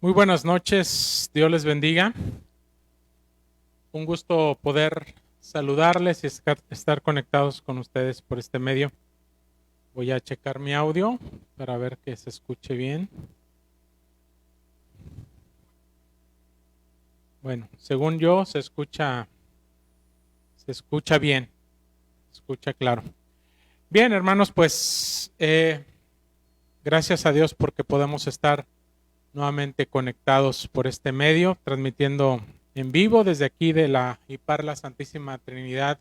Muy buenas noches, Dios les bendiga. Un gusto poder saludarles y estar conectados con ustedes por este medio. Voy a checar mi audio para ver que se escuche bien. Bueno, según yo se escucha bien, se escucha claro. Bien, hermanos, pues gracias a Dios porque podemos estar nuevamente conectados por este medio, transmitiendo en vivo desde aquí de la IPAR La Santísima Trinidad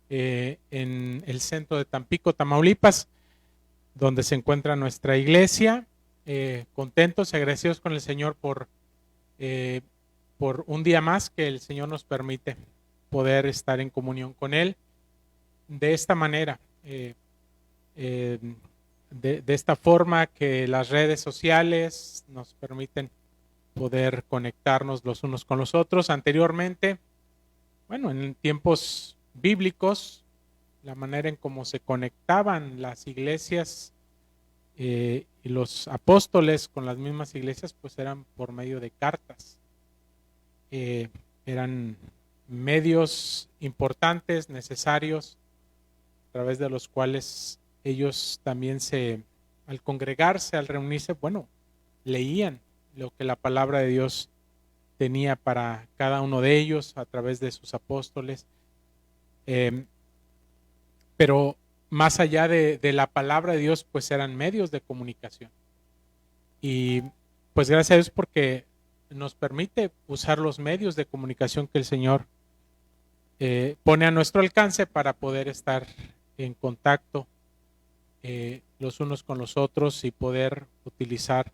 en el centro de Tampico, Tamaulipas, donde se encuentra nuestra iglesia. Contentos y agradecidos con el Señor por un día más que el Señor nos permite poder estar en comunión con Él de esta manera. Eh, de esta forma que las redes sociales nos permiten poder conectarnos los unos con los otros. Anteriormente, bueno, en tiempos bíblicos, la manera en cómo se conectaban las iglesias y los apóstoles con las mismas iglesias, pues eran por medio de cartas. Eran medios importantes, necesarios, a través de los cuales ellos también al congregarse, al reunirse, bueno, leían lo que la palabra de Dios tenía para cada uno de ellos a través de sus apóstoles. Pero más allá de la palabra de Dios, pues eran medios de comunicación. Y pues gracias a Dios porque nos permite usar los medios de comunicación que el Señor pone a nuestro alcance para poder estar en contacto los unos con los otros y poder utilizar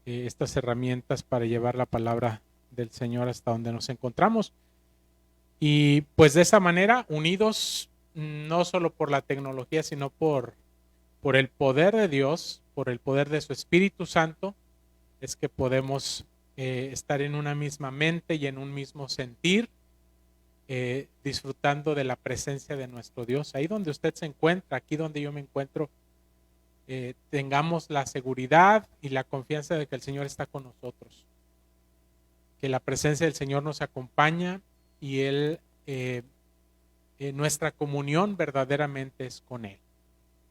estas herramientas para llevar la palabra del Señor hasta donde nos encontramos. Y pues de esa manera, unidos no solo por la tecnología, sino por el poder de Dios, por el poder de su Espíritu Santo, es que podemos estar en una misma mente y en un mismo sentir, disfrutando de la presencia de nuestro Dios. Ahí donde usted se encuentra, aquí donde yo me encuentro, tengamos la seguridad y la confianza de que el Señor está con nosotros, que la presencia del Señor nos acompaña y Él, nuestra comunión verdaderamente es con Él,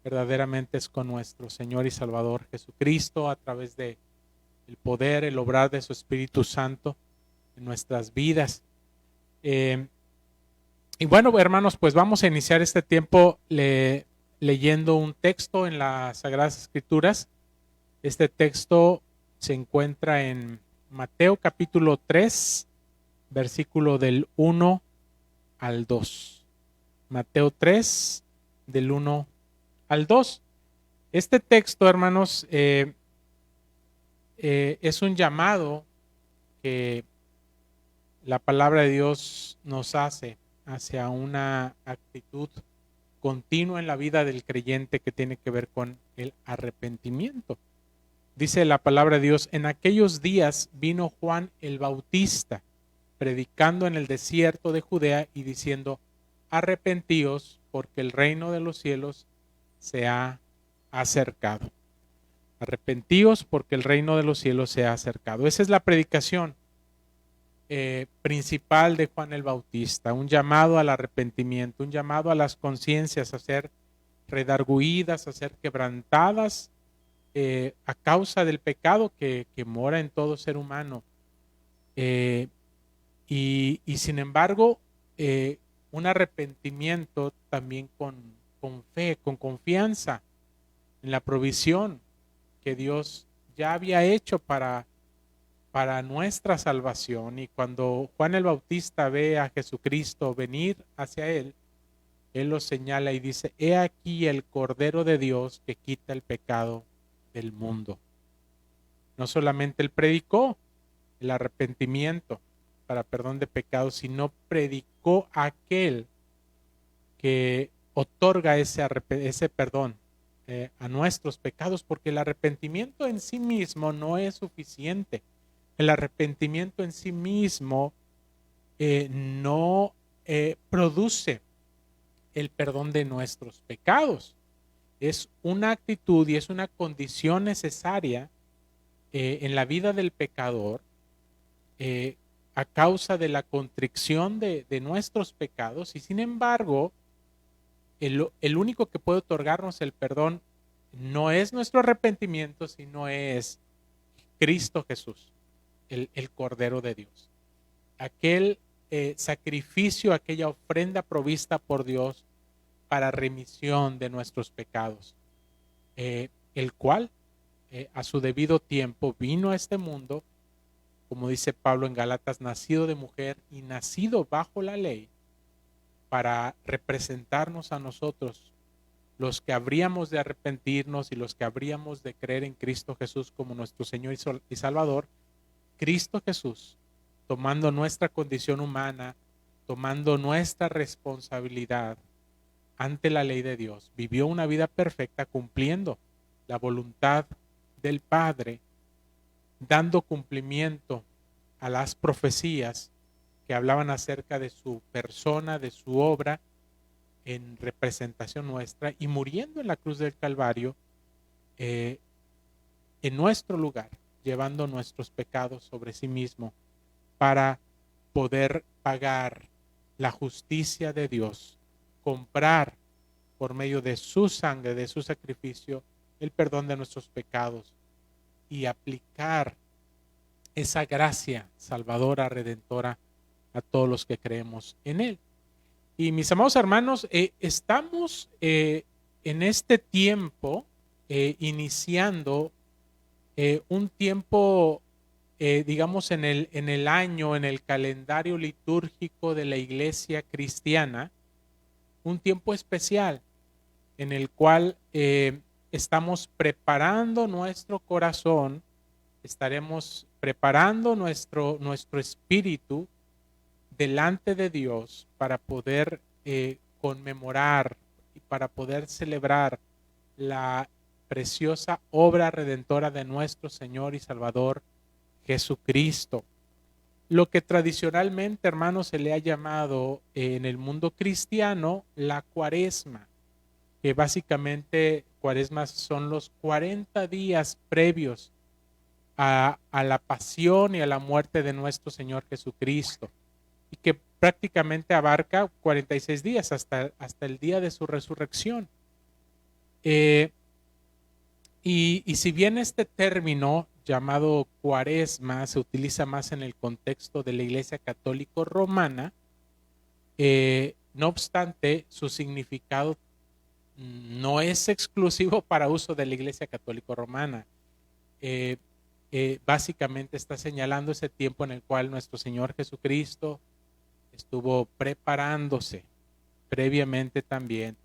verdaderamente es con nuestro Señor y Salvador Jesucristo a través de el poder, el obrar de su Espíritu Santo en nuestras vidas. Y bueno, hermanos, pues vamos a iniciar este tiempo leyendo un texto en las Sagradas Escrituras. Este texto se encuentra en Mateo capítulo 3, versículo del 1 al 2. Mateo 3, del 1 al 2. Este texto, hermanos, es un llamado que la palabra de Dios nos hace hacia una actitud continua en la vida del creyente que tiene que ver con el arrepentimiento. Dice la palabra de Dios: en aquellos días vino Juan el Bautista, predicando en el desierto de Judea y diciendo: arrepentíos, porque el reino de los cielos se ha acercado. Arrepentíos, porque el reino de los cielos se ha acercado. Esa es la predicación principal de Juan el Bautista, un llamado al arrepentimiento, un llamado a las conciencias a ser redarguidas, a ser quebrantadas a causa del pecado que mora en todo ser humano. Y sin embargo, un arrepentimiento también con fe, con confianza en la provisión que Dios ya había hecho para nuestra salvación. Y cuando Juan el Bautista ve a Jesucristo venir hacia él, él lo señala y dice: he aquí el Cordero de Dios que quita el pecado del mundo. No solamente él predicó el arrepentimiento para perdón de pecados, sino predicó a aquel que otorga ese perdón a nuestros pecados, porque el arrepentimiento en sí mismo no es suficiente. El arrepentimiento en sí mismo no produce el perdón de nuestros pecados. Es una actitud y es una condición necesaria en la vida del pecador, a causa de la contrición de nuestros pecados, y sin embargo, el único que puede otorgarnos el perdón no es nuestro arrepentimiento, sino es Cristo Jesús, el Cordero de Dios. Aquel sacrificio, aquella ofrenda provista por Dios para remisión de nuestros pecados, el cual a su debido tiempo vino a este mundo, como dice Pablo en Gálatas, nacido de mujer y nacido bajo la ley, para representarnos a nosotros, los que habríamos de arrepentirnos y los que habríamos de creer en Cristo Jesús como nuestro Señor y Salvador. Cristo Jesús, tomando nuestra condición humana, tomando nuestra responsabilidad ante la ley de Dios, vivió una vida perfecta cumpliendo la voluntad del Padre, dando cumplimiento a las profecías que hablaban acerca de su persona, de su obra en representación nuestra, y muriendo en la cruz del Calvario en nuestro lugar, llevando nuestros pecados sobre sí mismo para poder pagar la justicia de Dios, comprar por medio de su sangre, de su sacrificio, el perdón de nuestros pecados y aplicar esa gracia salvadora, redentora a todos los que creemos en Él. Y mis amados hermanos, estamos en este tiempo iniciando un tiempo, digamos, en el año, en el calendario litúrgico de la iglesia cristiana, un tiempo especial en el cual estamos preparando nuestro corazón, estaremos preparando nuestro espíritu delante de Dios para poder conmemorar y para poder celebrar la preciosa obra redentora de nuestro Señor y Salvador Jesucristo. Lo que tradicionalmente, hermanos, se le ha llamado en el mundo cristiano la Cuaresma, que básicamente Cuaresmas son los 40 días previos a la pasión y a la muerte de nuestro Señor Jesucristo, y que prácticamente abarca 46 días hasta el día de su resurrección. Y si bien este término llamado Cuaresma se utiliza más en el contexto de la Iglesia Católica Romana, no obstante, su significado no es exclusivo para uso de la Iglesia Católica Romana. Básicamente está señalando ese tiempo en el cual nuestro Señor Jesucristo estuvo preparándose previamente también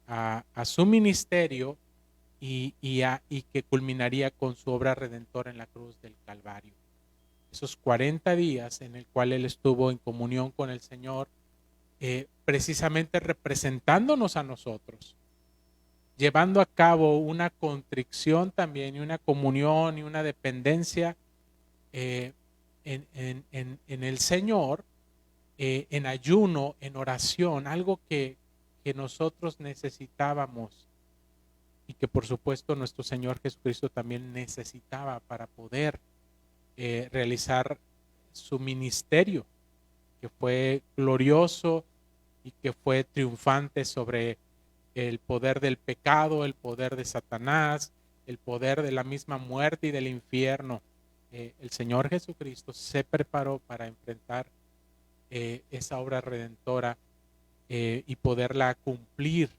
a su ministerio y que culminaría con su obra redentora en la cruz del Calvario. Esos 40 días en el cual Él estuvo en comunión con el Señor, precisamente representándonos a nosotros, llevando a cabo una contrición también y una comunión y una dependencia en el Señor, en ayuno, en oración, algo que nosotros necesitábamos y que por supuesto nuestro Señor Jesucristo también necesitaba para poder realizar su ministerio, que fue glorioso y que fue triunfante sobre el poder del pecado, el poder de Satanás, el poder de la misma muerte y del infierno. El Señor Jesucristo se preparó para enfrentar esa obra redentora y poderla cumplir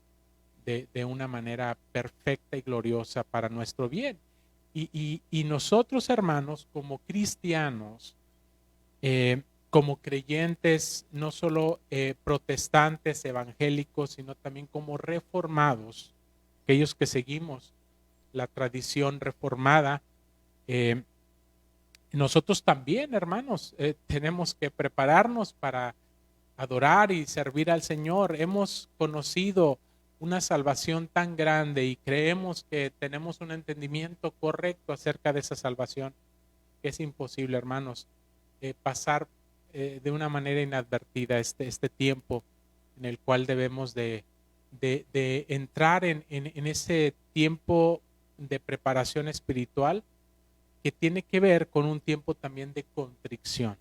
de una manera perfecta y gloriosa para nuestro bien. Y nosotros, hermanos, como cristianos, como creyentes, no solo protestantes, evangélicos, sino también como reformados, aquellos que seguimos la tradición reformada, nosotros también, hermanos, tenemos que prepararnos para adorar y servir al Señor. Hemos conocido una salvación tan grande y creemos que tenemos un entendimiento correcto acerca de esa salvación, que es imposible, hermanos, pasar de una manera inadvertida este tiempo en el cual debemos de entrar en ese tiempo de preparación espiritual que tiene que ver con un tiempo también de contrición,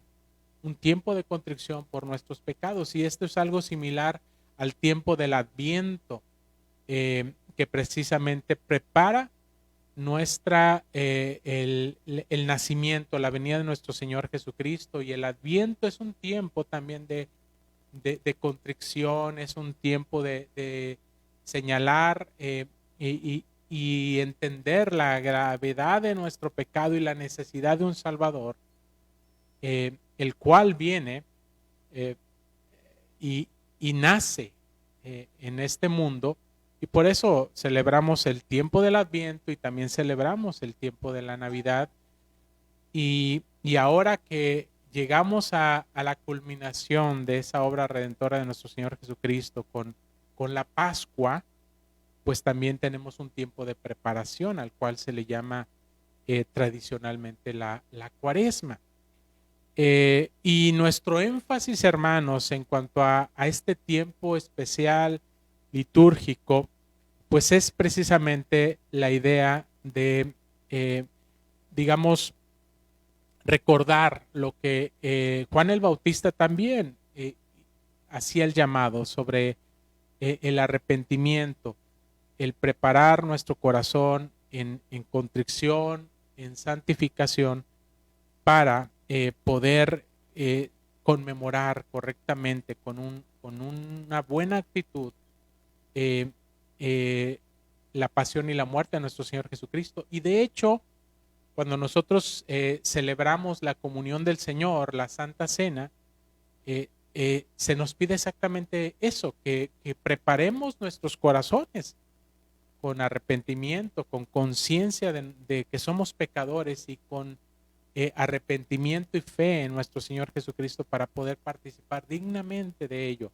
un tiempo de contrición por nuestros pecados. Y esto es algo similar al tiempo del Adviento, que precisamente prepara el nacimiento, la venida de nuestro Señor Jesucristo. Y el Adviento es un tiempo también de contrición, es un tiempo de señalar y entender la gravedad de nuestro pecado y la necesidad de un Salvador, el cual viene eh, y nace en este mundo. Y por eso celebramos el tiempo del Adviento y también celebramos el tiempo de la Navidad. Y ahora que llegamos a la culminación de esa obra redentora de nuestro Señor Jesucristo con la Pascua, pues también tenemos un tiempo de preparación al cual se le llama tradicionalmente la Cuaresma. Y nuestro énfasis, hermanos, en cuanto a este tiempo especial litúrgico, pues es precisamente la idea de, digamos, recordar lo que Juan el Bautista también hacía el llamado sobre el arrepentimiento, el preparar nuestro corazón en contrición, en santificación, para poder conmemorar correctamente con una buena actitud la pasión y la muerte de nuestro Señor Jesucristo. Y de hecho, cuando nosotros celebramos la comunión del Señor, la Santa Cena, se nos pide exactamente eso, que preparemos nuestros corazones con arrepentimiento, con conciencia de que somos pecadores y con arrepentimiento y fe en nuestro Señor Jesucristo para poder participar dignamente de ello.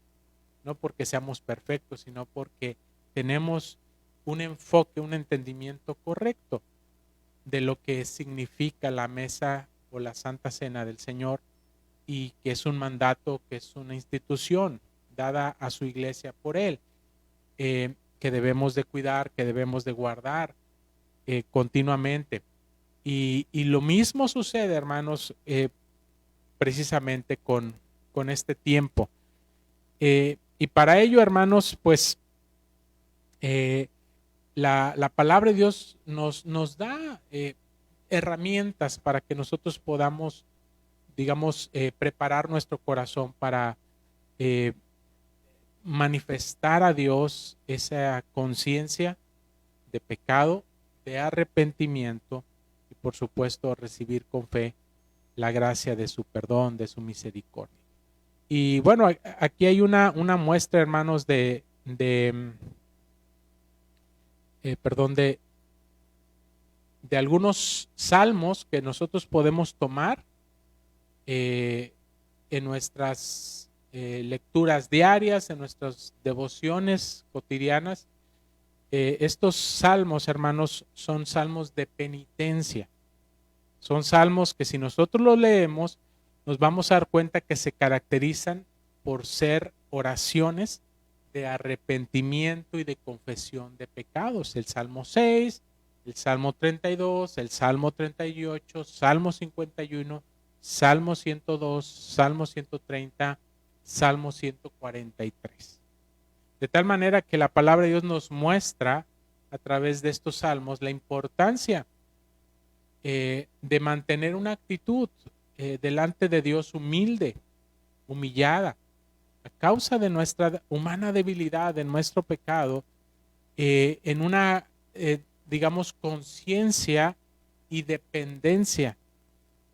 No porque seamos perfectos, sino porque tenemos un enfoque, un entendimiento correcto de lo que significa la mesa o la Santa Cena del Señor, y que es un mandato, que es una institución dada a su iglesia por Él, que debemos de cuidar, que debemos de guardar continuamente. Y lo mismo sucede, hermanos, precisamente con este tiempo. Y para ello, hermanos, pues la palabra de Dios nos da herramientas para que nosotros podamos, digamos, preparar nuestro corazón para manifestar a Dios esa conciencia de pecado, de arrepentimiento y por supuesto recibir con fe la gracia de su perdón, de su misericordia. Y bueno, aquí hay una muestra, hermanos, perdón, de algunos salmos que nosotros podemos tomar en nuestras lecturas diarias, en nuestras devociones cotidianas. Estos salmos, hermanos, son salmos de penitencia. Son salmos que si nosotros los leemos, nos vamos a dar cuenta que se caracterizan por ser oraciones de arrepentimiento y de confesión de pecados. El Salmo 6, el Salmo 32, el Salmo 38, Salmo 51, Salmo 102, Salmo 130, Salmo 143. De tal manera que la palabra de Dios nos muestra a través de estos salmos la importancia de mantener una actitud delante de Dios humilde, humillada, a causa de nuestra humana debilidad, de nuestro pecado, en una, digamos, conciencia y dependencia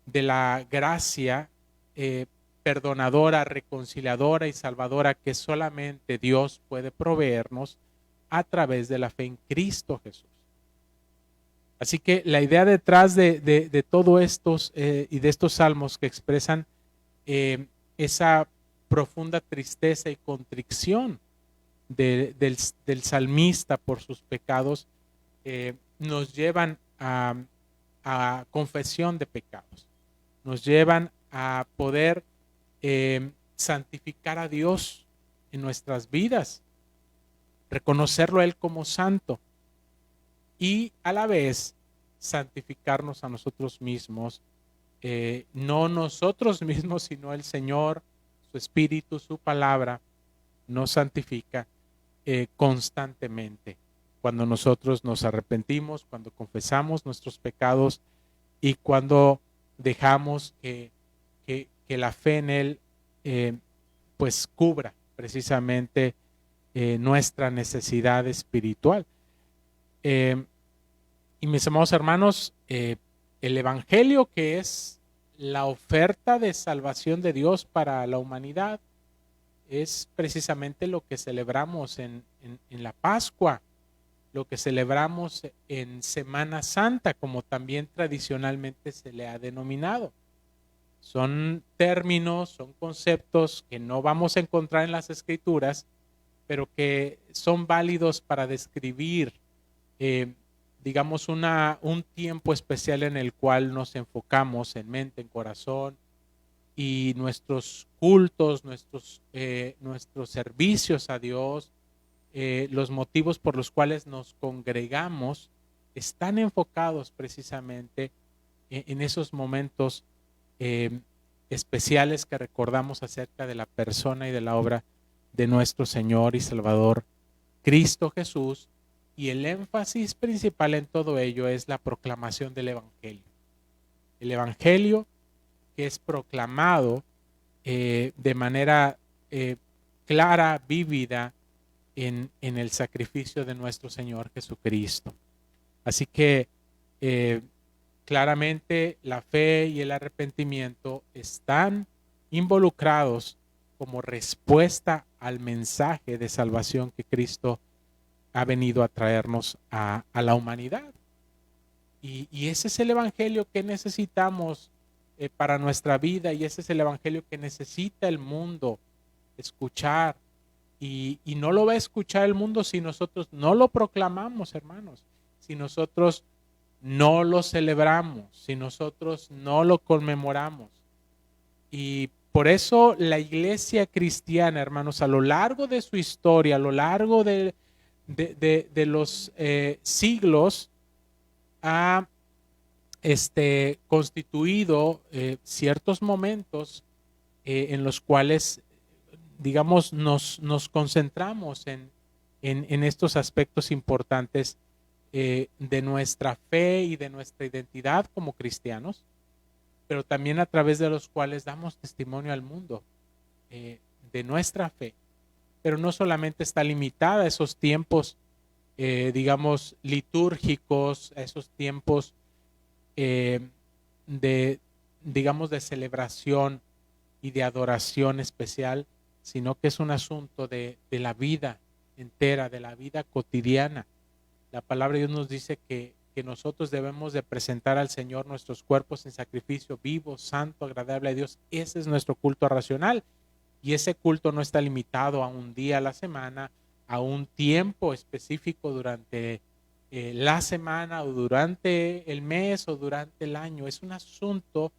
de la gracia perdonadora, reconciliadora y salvadora que solamente Dios puede proveernos a través de la fe en Cristo Jesús. Así que la idea detrás de todo estos y de estos salmos que expresan esa profunda tristeza y contrición del salmista por sus pecados, nos llevan a confesión de pecados, nos llevan a poder santificar a Dios en nuestras vidas, reconocerlo a Él como santo y a la vez santificarnos a nosotros mismos, no nosotros mismos, sino el Señor, su Espíritu, su palabra, nos santifica constantemente. Cuando nosotros nos arrepentimos, cuando confesamos nuestros pecados y cuando dejamos que la fe en Él pues cubra precisamente nuestra necesidad espiritual. Y mis amados hermanos, el Evangelio, que es la oferta de salvación de Dios para la humanidad, es precisamente lo que celebramos en la Pascua, lo que celebramos en Semana Santa, como también tradicionalmente se le ha denominado. Son términos, son conceptos que no vamos a encontrar en las Escrituras, pero que son válidos para describir, digamos, un tiempo especial en el cual nos enfocamos en mente, en corazón, y nuestros cultos, nuestros servicios a Dios, los motivos por los cuales nos congregamos, están enfocados precisamente en esos momentos especiales que recordamos acerca de la persona y de la obra de nuestro Señor y Salvador Cristo Jesús, y el énfasis principal en todo ello es la proclamación del Evangelio. El Evangelio que es proclamado de manera clara, vívida, en el sacrificio de nuestro Señor Jesucristo. Así que claramente la fe y el arrepentimiento están involucrados como respuesta al mensaje de salvación que Cristo ha venido a traernos a la humanidad. Y ese es el Evangelio que necesitamos para nuestra vida, y ese es el Evangelio que necesita el mundo escuchar. Y no lo va a escuchar el mundo si nosotros no lo proclamamos, hermanos, si nosotros no lo celebramos, si nosotros no lo conmemoramos. Y por eso la iglesia cristiana, hermanos, a lo largo de su historia, a lo largo de los siglos, ha constituido ciertos momentos en los cuales, digamos, nos concentramos en estos aspectos importantes de nuestra fe y de nuestra identidad como cristianos, pero también a través de los cuales damos testimonio al mundo de nuestra fe. Pero no solamente está limitada a esos tiempos, digamos, litúrgicos, a esos tiempos digamos, de celebración y de adoración especial, sino que es un asunto de la vida entera, de la vida cotidiana. La palabra de Dios nos dice que nosotros debemos de presentar al Señor nuestros cuerpos en sacrificio vivo, santo, agradable a Dios. Ese es nuestro culto racional, y ese culto no está limitado a un día a la semana, a un tiempo específico durante la semana o durante el mes o durante el año. Es un asunto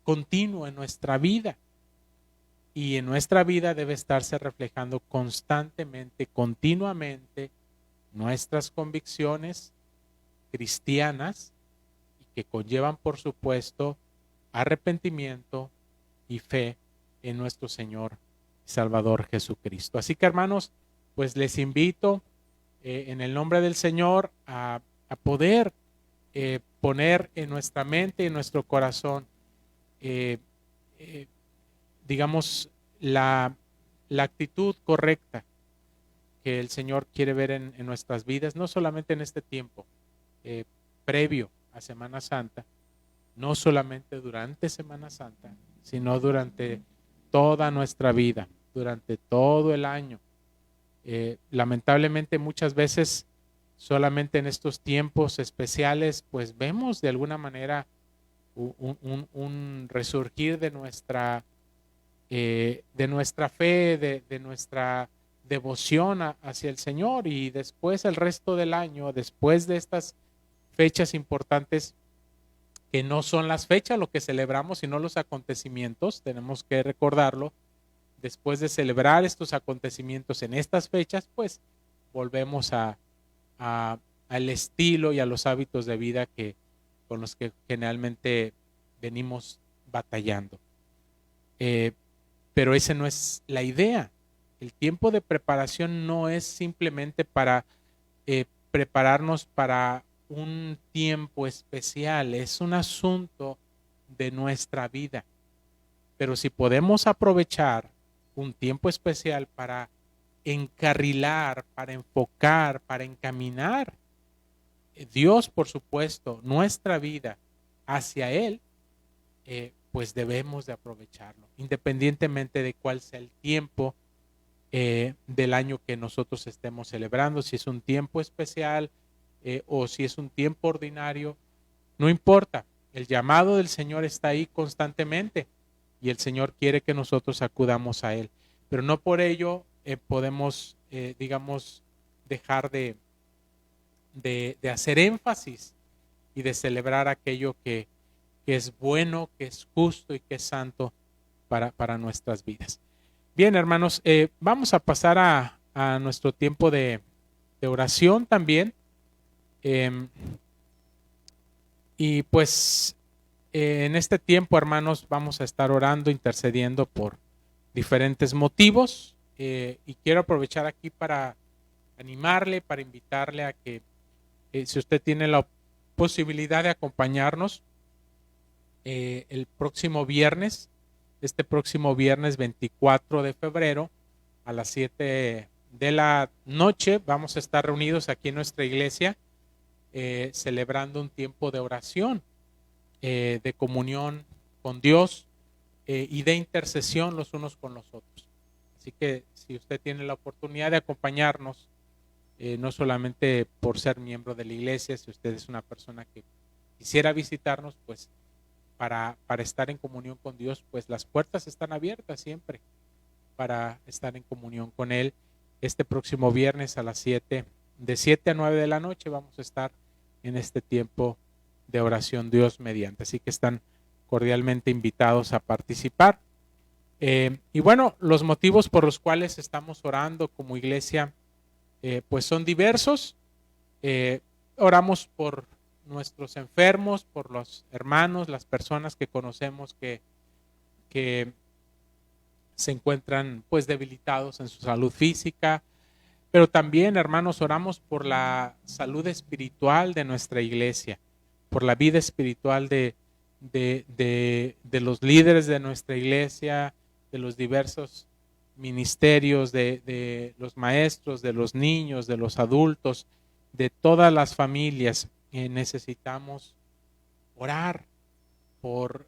continuo en nuestra vida, y en nuestra vida debe estarse reflejando constantemente, continuamente, nuestras convicciones cristianas, y que conllevan, por supuesto, arrepentimiento y fe en nuestro Señor y Salvador Jesucristo. Así que, hermanos, pues les invito en el nombre del Señor a poder poner en nuestra mente y en nuestro corazón, digamos, la actitud correcta que el Señor quiere ver en nuestras vidas, no solamente en este tiempo previo a Semana Santa, no solamente durante Semana Santa, sino durante toda nuestra vida, durante todo el año. Lamentablemente muchas veces solamente en estos tiempos especiales pues vemos de alguna manera un resurgir de nuestra fe, de nuestra devoción hacia el Señor, y después el resto del año, después de estas fechas importantes, que no son las fechas lo que celebramos, sino los acontecimientos, tenemos que recordarlo. Después de celebrar estos acontecimientos en estas fechas, pues volvemos a al estilo y a los hábitos de vida con los que generalmente venimos batallando. Pero esa no es la idea. El tiempo de preparación no es simplemente para prepararnos para un tiempo especial, es un asunto de nuestra vida. Pero si podemos aprovechar un tiempo especial para encarrilar, para enfocar, para encaminar Dios, por supuesto, nuestra vida hacia Él, pues debemos de aprovecharlo, independientemente de cuál sea el tiempo del año que nosotros estemos celebrando, si es un tiempo especial o si es un tiempo ordinario, no importa, el llamado del Señor está ahí constantemente y el Señor quiere que nosotros acudamos a Él, pero no por ello podemos, digamos, dejar de hacer énfasis y de celebrar aquello que es bueno, que es justo y que es santo para nuestras vidas. Bien, hermanos, vamos a pasar a nuestro tiempo de oración también. Y pues en este tiempo, hermanos, vamos a estar orando, intercediendo por diferentes motivos. Y quiero aprovechar aquí para animarle, para invitarle a que si usted tiene la posibilidad de acompañarnos el próximo viernes, este próximo viernes 24 de febrero a las 7 de la noche, vamos a estar reunidos aquí en nuestra iglesia celebrando un tiempo de oración, de comunión con Dios y de intercesión los unos con los otros. Así que si usted tiene la oportunidad de acompañarnos, no solamente por ser miembro de la iglesia, si usted es una persona que quisiera visitarnos, pues para estar en comunión con Dios, pues las puertas están abiertas siempre para estar en comunión con Él. Este próximo viernes a las 7, de 7 a 9 de la noche vamos a estar en este tiempo de oración Dios mediante. Así que están cordialmente invitados a participar. Y bueno, los motivos por los cuales estamos orando como iglesia pues son diversos. Oramos por nuestros enfermos, por los hermanos, las personas que conocemos que se encuentran pues debilitados en su salud física, pero también, hermanos, oramos por la salud espiritual de nuestra iglesia, por la vida espiritual de los líderes de nuestra iglesia, de los diversos ministerios, de los maestros, de los niños, de los adultos, de todas las familias. Necesitamos orar por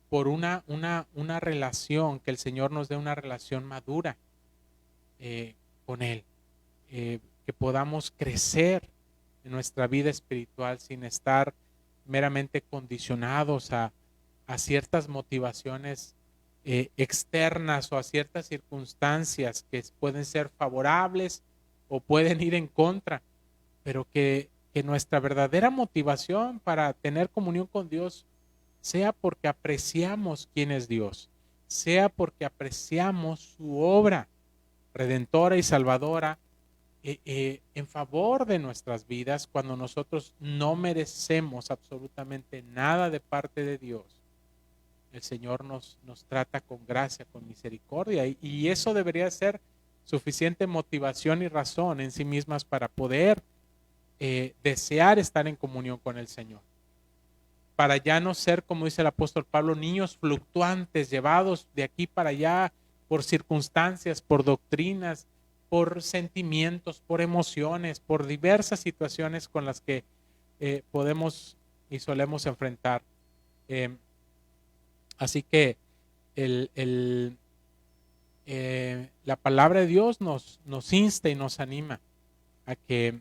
una relación, que el Señor nos dé una relación madura con Él, que podamos crecer en nuestra vida espiritual sin estar meramente condicionados a ciertas motivaciones externas o a ciertas circunstancias que pueden ser favorables o pueden ir en contra, pero que nuestra verdadera motivación para tener comunión con Dios sea porque apreciamos quién es Dios, sea porque apreciamos su obra redentora y salvadora en favor de nuestras vidas cuando nosotros no merecemos absolutamente nada de parte de Dios. El Señor nos trata con gracia, con misericordia, y eso debería ser suficiente motivación y razón en sí mismas para poder desear estar en comunión con el Señor. Para ya no ser, como dice el apóstol Pablo, niños fluctuantes, llevados de aquí para allá por circunstancias, por doctrinas, por sentimientos, por emociones, por diversas situaciones con las que podemos y solemos enfrentar. Así que la palabra de Dios nos insta y nos anima a que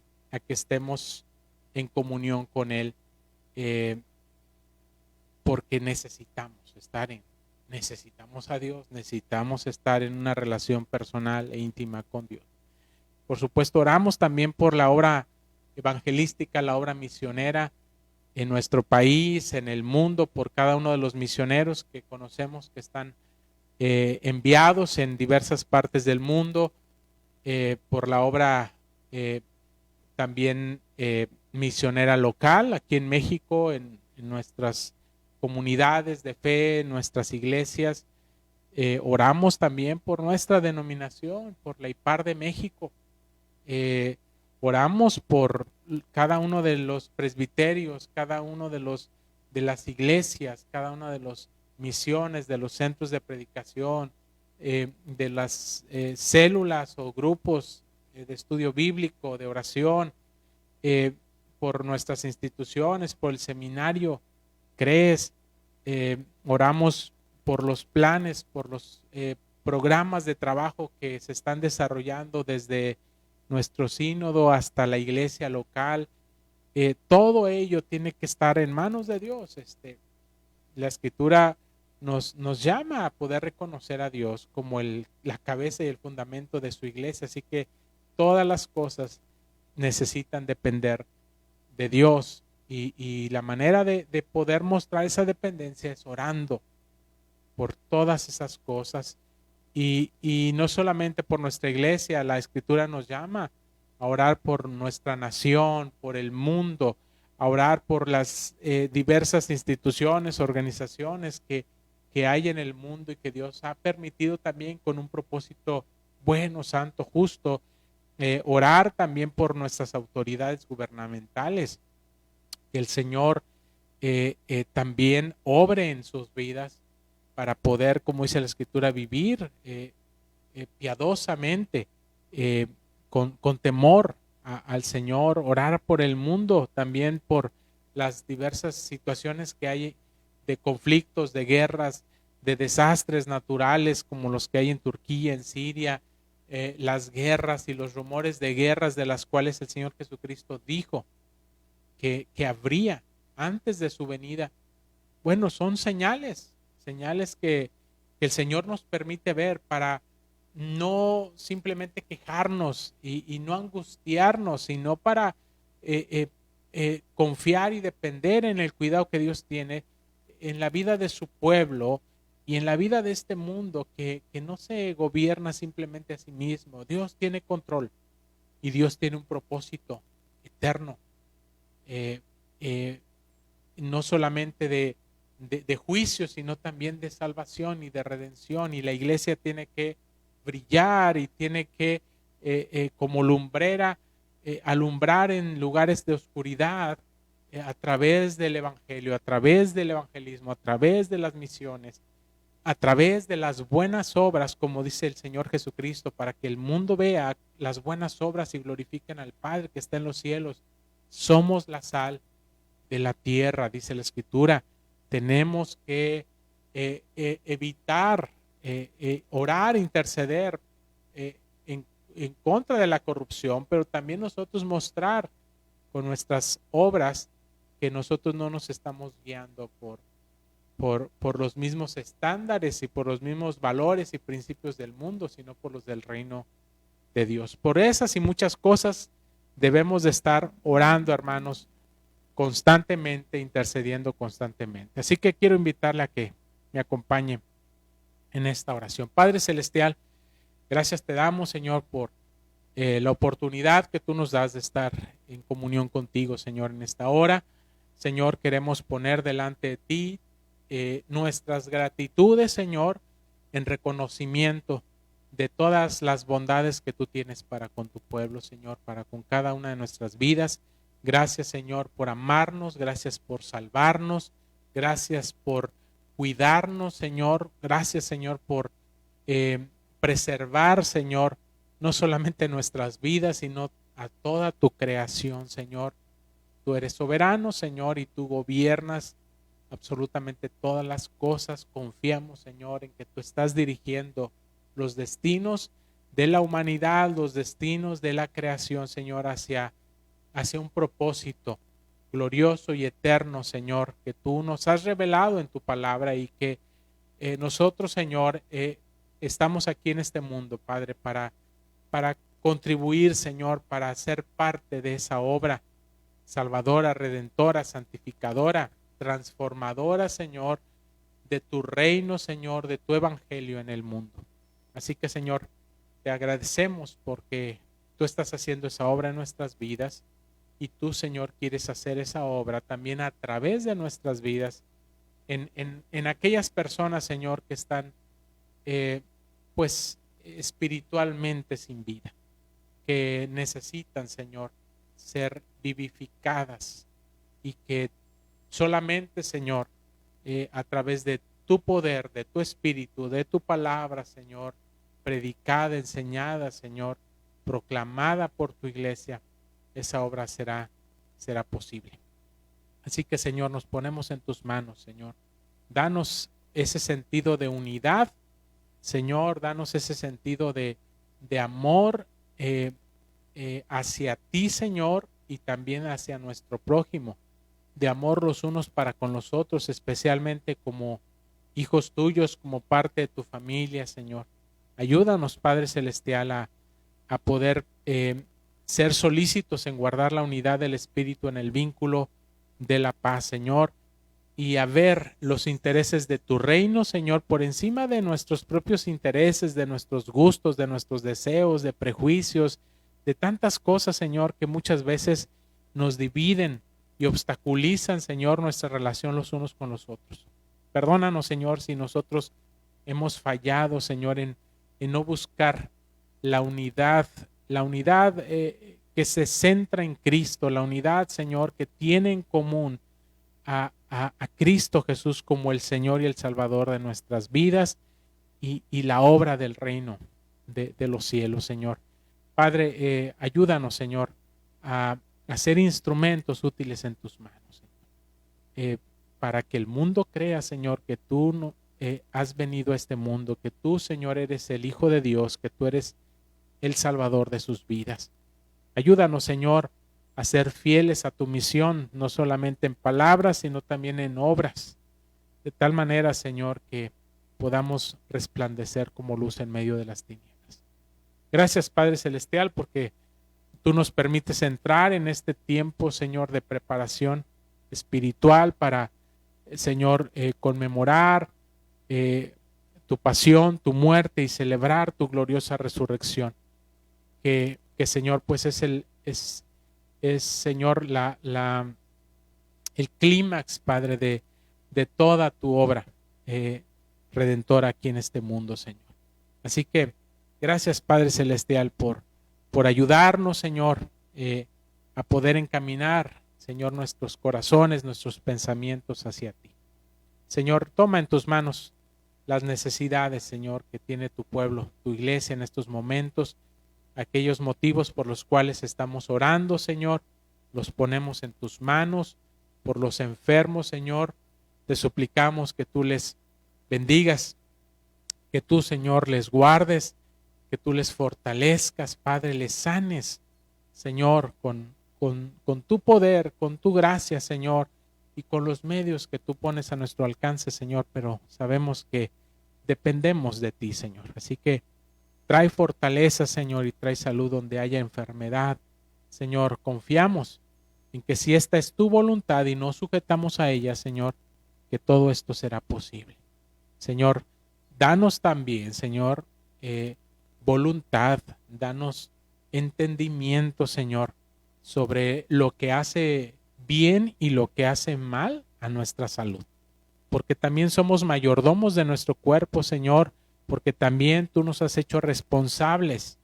estemos en comunión con Él, porque necesitamos a Dios, necesitamos estar en una relación personal e íntima con Dios. Por supuesto, oramos también por la obra evangelística, la obra misionera en nuestro país, en el mundo, por cada uno de los misioneros que conocemos que están enviados en diversas partes del mundo, por la obra también misionera local aquí en México, en nuestras comunidades de fe, en nuestras iglesias. Oramos también por nuestra denominación, por la IPAR de México. Oramos por cada uno de los presbiterios, cada uno de las iglesias, cada una de las misiones, de los centros de predicación, de las células o grupos de estudio bíblico, de oración, por nuestras instituciones, por el seminario CREES. Oramos por los planes, por los programas de trabajo que se están desarrollando desde nuestro sínodo hasta la iglesia local. Todo ello tiene que estar en manos de Dios. La Escritura nos llama a poder reconocer a Dios como la cabeza y el fundamento de su iglesia. Así que todas las cosas necesitan depender de Dios. Y la manera de poder mostrar esa dependencia es orando por todas esas cosas. Y no solamente por nuestra iglesia, la Escritura nos llama a orar por nuestra nación, por el mundo, a orar por las diversas instituciones, organizaciones que hay en el mundo y que Dios ha permitido también con un propósito bueno, santo, justo. Orar también por nuestras autoridades gubernamentales, que el Señor también obre en sus vidas para poder, como dice la Escritura, vivir piadosamente, con temor al Señor, orar por el mundo, también por las diversas situaciones que hay de conflictos, de guerras, de desastres naturales como los que hay en Turquía, en Siria, las guerras y los rumores de guerras de las cuales el Señor Jesucristo dijo que habría antes de su venida. Bueno, son señales que el Señor nos permite ver para no simplemente quejarnos y no angustiarnos, sino para confiar y depender en el cuidado que Dios tiene en la vida de su pueblo y en la vida de este mundo que no se gobierna simplemente a sí mismo. Dios tiene control y Dios tiene un propósito eterno, no solamente de juicio, sino también de salvación y de redención. Y la iglesia tiene que brillar y tiene que, como lumbrera, alumbrar en lugares de oscuridad a través del evangelio, a través del evangelismo, a través de las misiones, a través de las buenas obras, como dice el Señor Jesucristo, para que el mundo vea las buenas obras y glorifiquen al Padre que está en los cielos. Somos la sal de la tierra, dice la Escritura. Tenemos que evitar, orar, interceder en contra de la corrupción, pero también nosotros mostrar con nuestras obras que nosotros no nos estamos guiando por los mismos estándares y por los mismos valores y principios del mundo, sino por los del reino de Dios. Por esas y muchas cosas debemos de estar orando, hermanos, constantemente, intercediendo constantemente. Así que quiero invitarle a que me acompañe en esta oración. Padre Celestial, gracias te damos, Señor, por la oportunidad que tú nos das de estar en comunión contigo, Señor, en esta hora. Señor, queremos poner delante de ti nuestras gratitudes, Señor, en reconocimiento de todas las bondades que tú tienes para con tu pueblo, Señor, para con cada una de nuestras vidas. Gracias, Señor, por amarnos, gracias por salvarnos, gracias por cuidarnos, Señor. Gracias, Señor, por preservar, Señor, no solamente nuestras vidas, sino a toda tu creación, Señor. Tú eres soberano, Señor, y tú gobiernas absolutamente todas las cosas. Confiamos, Señor, en que tú estás dirigiendo los destinos de la humanidad, los destinos de la creación, Señor, hacia un propósito glorioso y eterno, Señor, que tú nos has revelado en tu palabra y que nosotros, Señor, estamos aquí en este mundo, Padre, para contribuir, Señor, para ser parte de esa obra salvadora, redentora, santificadora, transformadora, Señor, de tu reino, Señor, de tu evangelio en el mundo. Así que, Señor, te agradecemos porque tú estás haciendo esa obra en nuestras vidas y tú, Señor, quieres hacer esa obra también a través de nuestras vidas en aquellas personas, Señor, que están pues espiritualmente sin vida, que necesitan, Señor, ser vivificadas y que solamente, Señor, a través de tu poder, de tu espíritu, de tu palabra, Señor, predicada, enseñada, Señor, proclamada por tu iglesia, esa obra será posible. Así que, Señor, nos ponemos en tus manos, Señor. Danos ese sentido de unidad, Señor, danos ese sentido de amor hacia ti, Señor, y también hacia nuestro prójimo, de amor los unos para con los otros, especialmente como hijos tuyos, como parte de tu familia, Señor. Ayúdanos, Padre Celestial, a poder ser solícitos en guardar la unidad del Espíritu en el vínculo de la paz, Señor, y a ver los intereses de tu reino, Señor, por encima de nuestros propios intereses, de nuestros gustos, de nuestros deseos, de prejuicios, de tantas cosas, Señor, que muchas veces nos dividen y obstaculizan, Señor, nuestra relación los unos con los otros. Perdónanos, Señor, si nosotros hemos fallado, Señor, en no buscar la unidad que se centra en Cristo, la unidad, Señor, que tiene en común a Cristo Jesús como el Señor y el Salvador de nuestras vidas y la obra del reino de los cielos, Señor. Padre, ayúdanos, Señor, a ser instrumentos útiles en tus manos, para que el mundo crea, Señor, que tú no, has venido a este mundo, que tú, Señor, eres el Hijo de Dios, que tú eres el Salvador de sus vidas. Ayúdanos, Señor, a ser fieles a tu misión, no solamente en palabras, sino también en obras, de tal manera, Señor, que podamos resplandecer como luz en medio de las tinieblas. Gracias, Padre Celestial, porque tú nos permites entrar en este tiempo, Señor, de preparación espiritual para, Señor, conmemorar tu pasión, tu muerte y celebrar tu gloriosa resurrección. Que Señor, pues es Señor, el clímax, Padre, de toda tu obra redentora aquí en este mundo, Señor. Así que gracias, Padre Celestial, por ayudarnos, Señor, a poder encaminar, Señor, nuestros corazones, nuestros pensamientos hacia ti. Señor, toma en tus manos las necesidades, Señor, que tiene tu pueblo, tu iglesia en estos momentos. Aquellos motivos por los cuales estamos orando, Señor, los ponemos en tus manos. Por los enfermos, Señor, te suplicamos que tú les bendigas, que tú, Señor, les guardes, que tú les fortalezcas, Padre, les sanes, Señor, con tu poder, con tu gracia, Señor, y con los medios que tú pones a nuestro alcance, Señor, pero sabemos que dependemos de ti, Señor. Así que trae fortaleza, Señor, y trae salud donde haya enfermedad. Señor, confiamos en que si esta es tu voluntad y nos sujetamos a ella, Señor, que todo esto será posible. Señor, danos también, Señor, voluntad, danos entendimiento, Señor, sobre lo que hace bien y lo que hace mal a nuestra salud. Porque también somos mayordomos de nuestro cuerpo, Señor, porque también tú nos has hecho responsables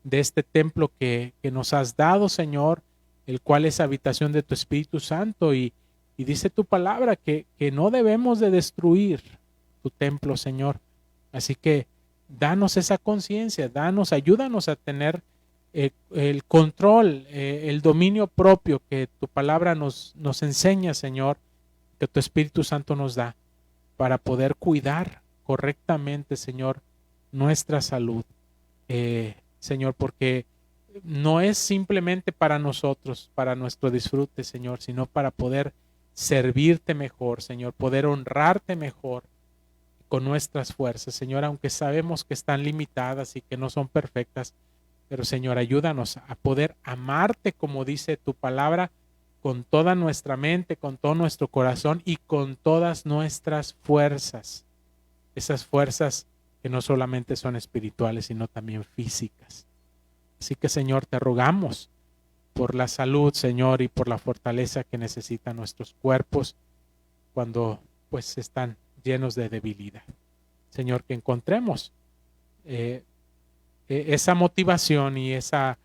de este templo que nos has dado, Señor, el cual es habitación de tu Espíritu Santo, y dice tu palabra que no debemos de destruir tu templo, Señor. Así que danos esa conciencia, ayúdanos a tener el control, el dominio propio que tu palabra nos enseña, Señor, que tu Espíritu Santo nos da para poder cuidar correctamente, Señor, nuestra salud, Señor, porque no es simplemente para nosotros, para nuestro disfrute, Señor, sino para poder servirte mejor, Señor, poder honrarte mejor con nuestras fuerzas, Señor, aunque sabemos que están limitadas y que no son perfectas, pero Señor, ayúdanos a poder amarte como dice tu palabra, con toda nuestra mente, con todo nuestro corazón y con todas nuestras fuerzas. Esas fuerzas que no solamente son espirituales, sino también físicas. Así que, Señor, te rogamos por la salud, Señor, y por la fortaleza que necesitan nuestros cuerpos cuando pues están llenos de debilidad. Señor, que encontremos esa motivación y esa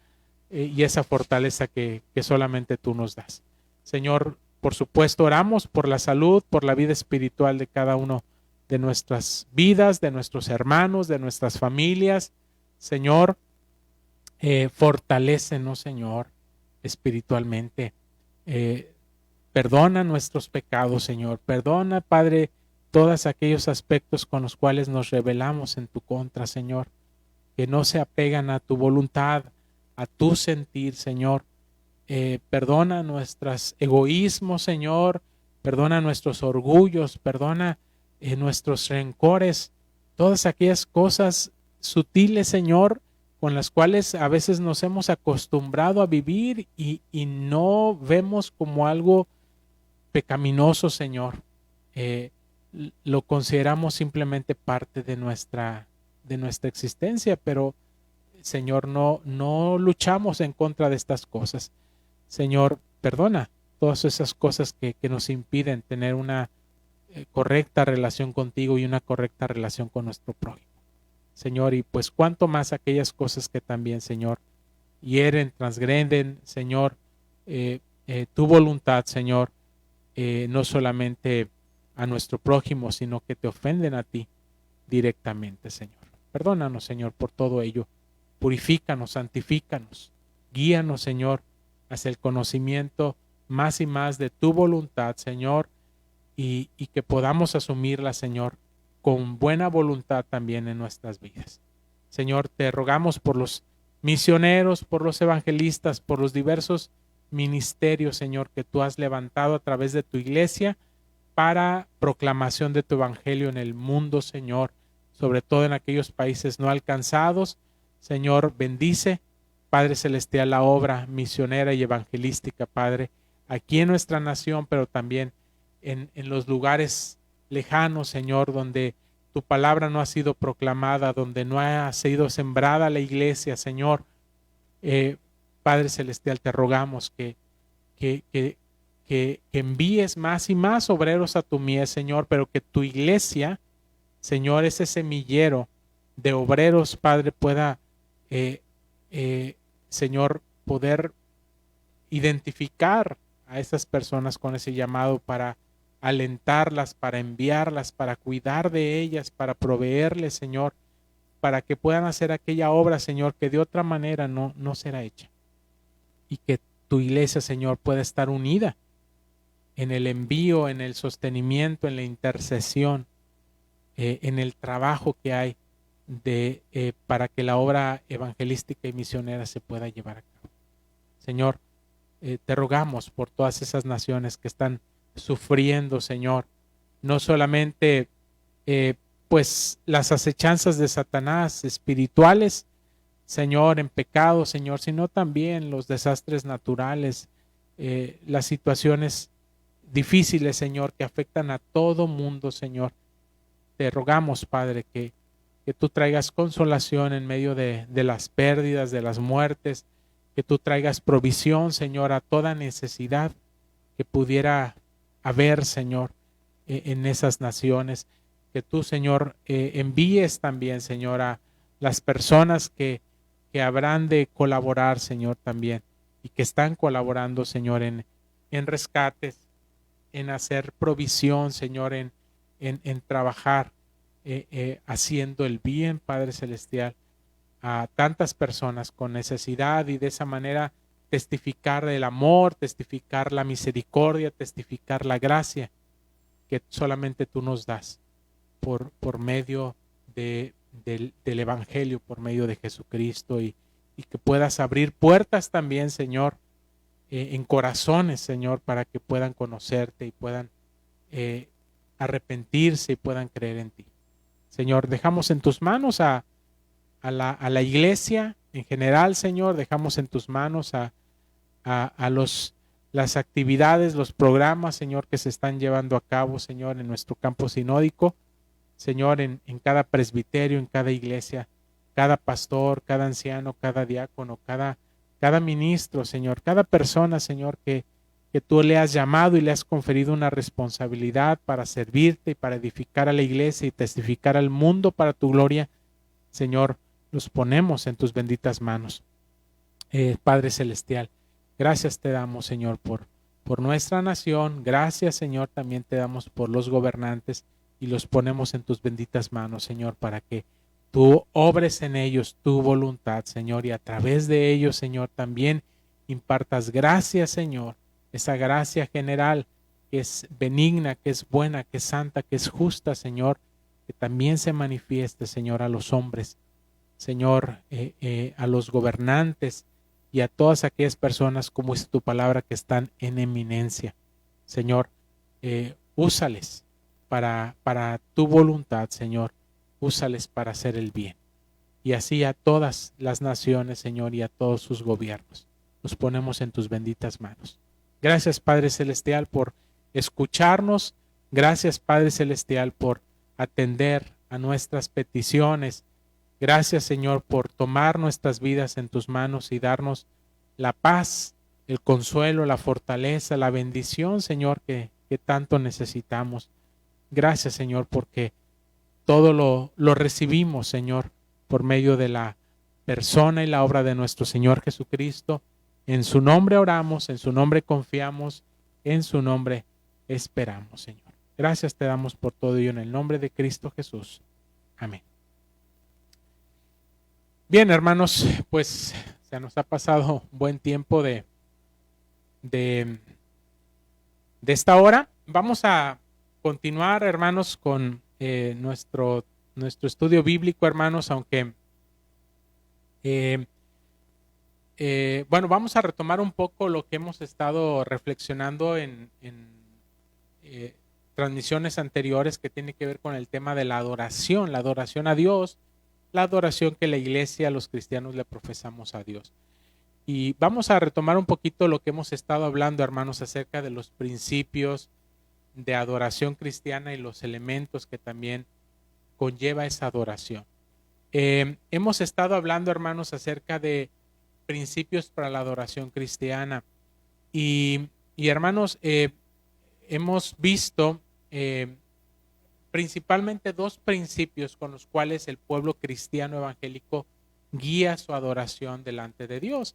fortaleza que solamente tú nos das. Señor, por supuesto, oramos por la salud, por la vida espiritual de cada uno de nuestras vidas, de nuestros hermanos, de nuestras familias. Señor, fortalécenos, Señor, espiritualmente. Perdona nuestros pecados, Señor. Perdona, Padre, todos aquellos aspectos con los cuales nos rebelamos en tu contra, Señor, que no se apegan a tu voluntad, a tu sentir, Señor. Perdona nuestros egoísmos, Señor. Perdona nuestros orgullos. Perdona nuestros rencores. Todas aquellas cosas sutiles, Señor, con las cuales a veces nos hemos acostumbrado a vivir y no vemos como algo pecaminoso, Señor. Lo consideramos simplemente parte de nuestra existencia, pero Señor, no luchamos en contra de estas cosas. Señor, perdona todas esas cosas que nos impiden tener una correcta relación contigo y una correcta relación con nuestro prójimo. Señor, y pues cuánto más aquellas cosas que también, Señor, hieren, transgreden, Señor, tu voluntad, Señor, no solamente a nuestro prójimo, sino que te ofenden a ti directamente, Señor. Perdónanos, Señor, por todo ello. Purifícanos, santifícanos, guíanos, Señor, hacia el conocimiento más y más de tu voluntad, Señor, y que podamos asumirla, Señor, con buena voluntad también en nuestras vidas. Señor, te rogamos por los misioneros, por los evangelistas, por los diversos ministerios, Señor, que tú has levantado a través de tu iglesia para proclamación de tu evangelio en el mundo, Señor, sobre todo en aquellos países no alcanzados. Señor, bendice, Padre Celestial, la obra misionera y evangelística, Padre, aquí en nuestra nación, pero también en los lugares lejanos, Señor, donde tu palabra no ha sido proclamada, donde no ha sido sembrada la iglesia, Señor. Padre Celestial, te rogamos que envíes más y más obreros a tu mies, Señor, pero que tu iglesia, Señor, ese semillero de obreros, Padre, pueda, Señor, poder identificar a esas personas con ese llamado para alentarlas, para enviarlas, para cuidar de ellas, para proveerles, Señor, para que puedan hacer aquella obra, Señor, que de otra manera no será hecha. Y que tu iglesia, Señor, pueda estar unida en el envío, en el sostenimiento, en la intercesión, en el trabajo que hay para que la obra evangelística y misionera se pueda llevar a cabo. Señor, te rogamos por todas esas naciones que están sufriendo, Señor, no solamente pues las acechanzas de Satanás espirituales, Señor, en pecado, Señor, sino también los desastres naturales, las situaciones difíciles, Señor, que afectan a todo mundo, Señor. Te rogamos, Padre, que tú traigas consolación en medio de las pérdidas, de las muertes, que tú traigas provisión, Señor, a toda necesidad que pudiera haber, Señor, en esas naciones. Que tú, Señor, envíes también, Señor, a las personas que habrán de colaborar, Señor, también, y que están colaborando, Señor, en rescates, en hacer provisión, Señor, en trabajar, haciendo el bien, Padre Celestial, a tantas personas con necesidad, y de esa manera testificar el amor, testificar la misericordia, testificar la gracia que solamente tú nos das por medio del Evangelio, por medio de Jesucristo, y que puedas abrir puertas también, Señor, en corazones, Señor, para que puedan conocerte y puedan arrepentirse y puedan creer en ti. Señor, dejamos en tus manos a la iglesia en general, Señor, dejamos en tus manos a las actividades, los programas, Señor, que se están llevando a cabo, Señor, en nuestro campo sinódico, Señor, en cada presbiterio, en cada iglesia. cada pastor, cada anciano, cada diácono, cada ministro, Señor, cada persona, Señor, que tú le has llamado y le has conferido una responsabilidad para servirte y para edificar a la iglesia y testificar al mundo para tu gloria. Señor, los ponemos en tus benditas manos. Padre Celestial, gracias te damos, Señor, por nuestra nación. Gracias, Señor, también te damos por los gobernantes y los ponemos en tus benditas manos, Señor, para que tú obres en ellos tu voluntad, Señor, y a través de ellos, Señor, también impartas gracia, Señor, esa gracia general que es benigna, que es buena, que es santa, que es justa, Señor, que también se manifieste, Señor, a los hombres, Señor, a los gobernantes y a todas aquellas personas, como es tu palabra, que están en eminencia. Señor, úsales para tu voluntad, Señor, úsales para hacer el bien. Y así a todas las naciones, Señor, y a todos sus gobiernos. Los ponemos en tus benditas manos. Gracias, Padre Celestial, por escucharnos. Gracias, Padre Celestial, por atender a nuestras peticiones. Gracias, Señor, por tomar nuestras vidas en tus manos y darnos la paz, el consuelo, la fortaleza, la bendición, Señor, que tanto necesitamos. Gracias, Señor, porque todo lo recibimos, Señor, por medio de la persona y la obra de nuestro Señor Jesucristo. En su nombre oramos, en su nombre confiamos, en su nombre esperamos, Señor. Gracias te damos por todo ello en el nombre de Cristo Jesús. Amén. Bien, hermanos, pues se nos ha pasado un buen tiempo de esta hora. Vamos a continuar, hermanos, con nuestro estudio bíblico, hermanos, aunque bueno, vamos a retomar un poco lo que hemos estado reflexionando en transmisiones anteriores, que tiene que ver con el tema de la adoración a Dios, la adoración que la iglesia, los cristianos le profesamos a Dios. Y vamos a retomar un poquito lo que hemos estado hablando, hermanos, acerca de los principios de adoración cristiana y los elementos que también conlleva esa adoración. Hemos estado hablando, hermanos, acerca de principios para la adoración cristiana y hermanos, hemos visto principalmente dos principios con los cuales el pueblo cristiano evangélico guía su adoración delante de Dios.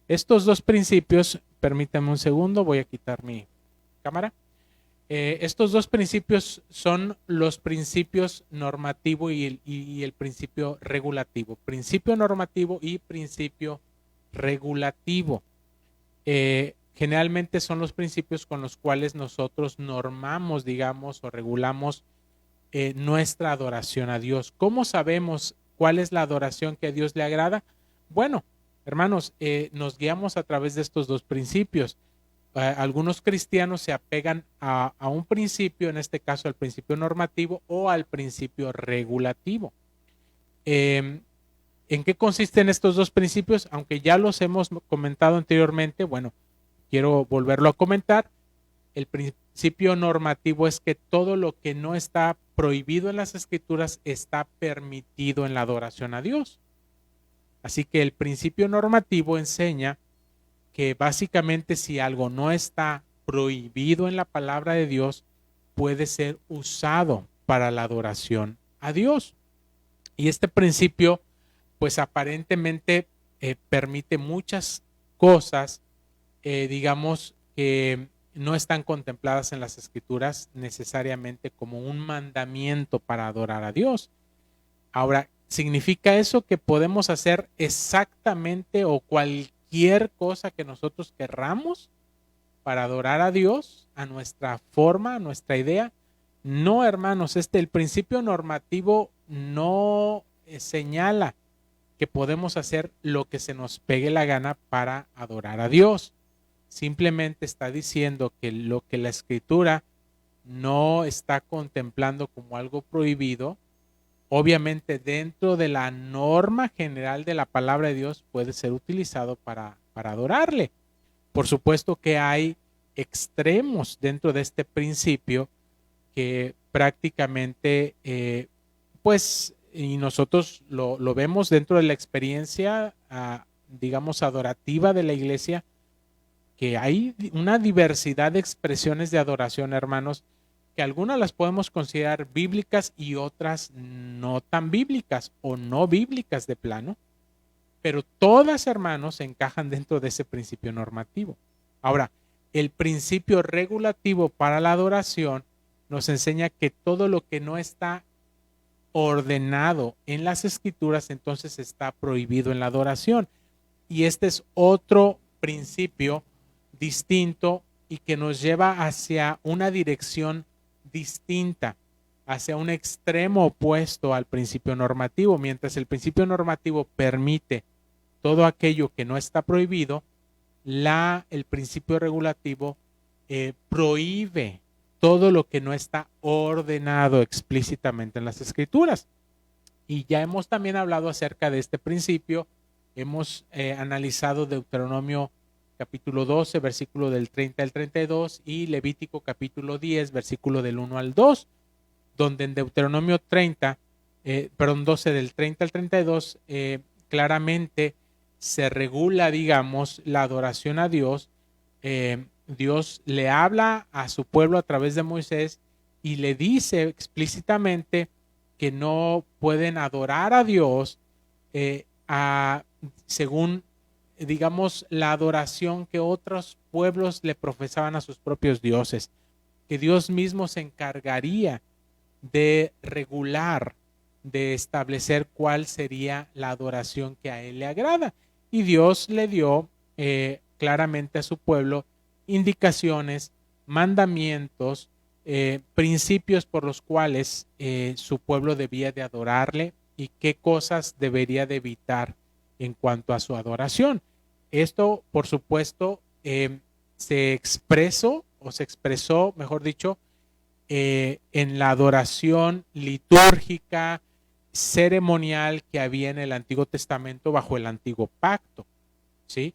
Estos dos principios, permítanme un segundo, voy a quitar mi cámara. Estos dos principios son los principios normativo y el principio regulativo. Principio normativo y principio regulativo. Generalmente son los principios con los cuales nosotros normamos, digamos, o regulamos nuestra adoración a Dios. ¿Cómo sabemos cuál es la adoración que a Dios le agrada? Bueno, hermanos, nos guiamos a través de estos dos principios. Algunos cristianos se apegan a un principio, en este caso al principio normativo o al principio regulativo. ¿En qué consisten estos dos principios? Aunque ya los hemos comentado anteriormente, bueno, quiero volverlo a comentar. El principio normativo es que todo lo que no está prohibido en las Escrituras está permitido en la adoración a Dios. Así que el principio normativo enseña que básicamente si algo no está prohibido en la palabra de Dios, puede ser usado para la adoración a Dios. Y este principio, pues aparentemente permite muchas cosas, digamos, que no están contempladas en las Escrituras necesariamente como un mandamiento para adorar a Dios. Ahora, ¿significa eso que podemos hacer exactamente o cualquier cosa que nosotros querramos para adorar a Dios, a nuestra forma, a nuestra idea? No, hermanos, el principio normativo no señala que podemos hacer lo que se nos pegue la gana para adorar a Dios. Simplemente está diciendo que lo que la Escritura no está contemplando como algo prohibido, obviamente dentro de la norma general de la palabra de Dios puede ser utilizado para adorarle. Por supuesto que hay extremos dentro de este principio que prácticamente y nosotros lo vemos dentro de la experiencia, digamos, adorativa de la iglesia, que hay una diversidad de expresiones de adoración, hermanos, que algunas las podemos considerar bíblicas y otras no tan bíblicas o no bíblicas de plano, pero todas, hermanos, encajan dentro de ese principio normativo. Ahora, el principio regulativo para la adoración nos enseña que todo lo que no está ordenado en las escrituras, entonces está prohibido en la adoración. Y este es otro principio distinto y que nos lleva hacia una dirección distinta, hacia un extremo opuesto al principio normativo. Mientras el principio normativo permite todo aquello que no está prohibido, el principio regulativo prohíbe todo lo que no está ordenado explícitamente en las escrituras. Y ya hemos también hablado acerca de este principio. Hemos analizado Deuteronomio capítulo 12, versículo del 30 al 32 y Levítico capítulo 10, versículo del 1 al 2, donde en Deuteronomio 12 del 30 al 32 claramente se regula, digamos, la adoración a Dios. Dios le habla a su pueblo a través de Moisés y le dice explícitamente que no pueden adorar a Dios según, digamos, la adoración que otros pueblos le profesaban a sus propios dioses, que Dios mismo se encargaría de regular, de establecer cuál sería la adoración que a él le agrada. Y Dios le dio claramente a su pueblo indicaciones, mandamientos, principios por los cuales su pueblo debía de adorarle y qué cosas debería de evitar en cuanto a su adoración. Esto, por supuesto, se expresó, mejor dicho, en la adoración litúrgica, ceremonial que había en el Antiguo Testamento bajo el Antiguo Pacto, ¿sí?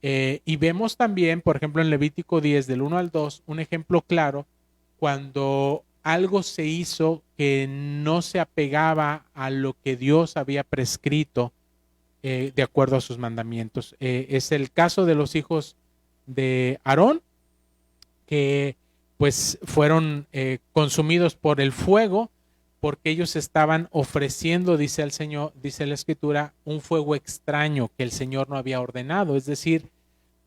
Y vemos también, por ejemplo, en Levítico 10, del 1 al 2, un ejemplo claro cuando algo se hizo que no se apegaba a lo que Dios había prescrito de acuerdo a sus mandamientos. Es el caso de los hijos de Aarón, que pues fueron consumidos por el fuego, porque ellos estaban ofreciendo, dice el Señor, dice la Escritura, un fuego extraño que el Señor no había ordenado, es decir,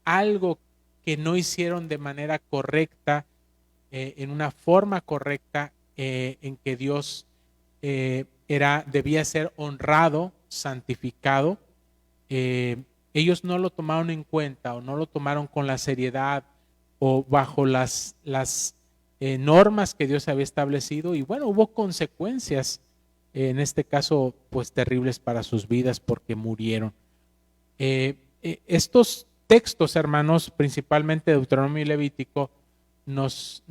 algo que no hicieron de manera correcta, en una forma correcta, en que Dios debía ser honrado, santificado. Ellos no lo tomaron en cuenta o no lo tomaron con la seriedad o bajo las normas que Dios había establecido, y bueno, hubo consecuencias, en este caso, pues terribles para sus vidas porque murieron. Estos textos, hermanos, principalmente Deuteronomio y Levítico, nos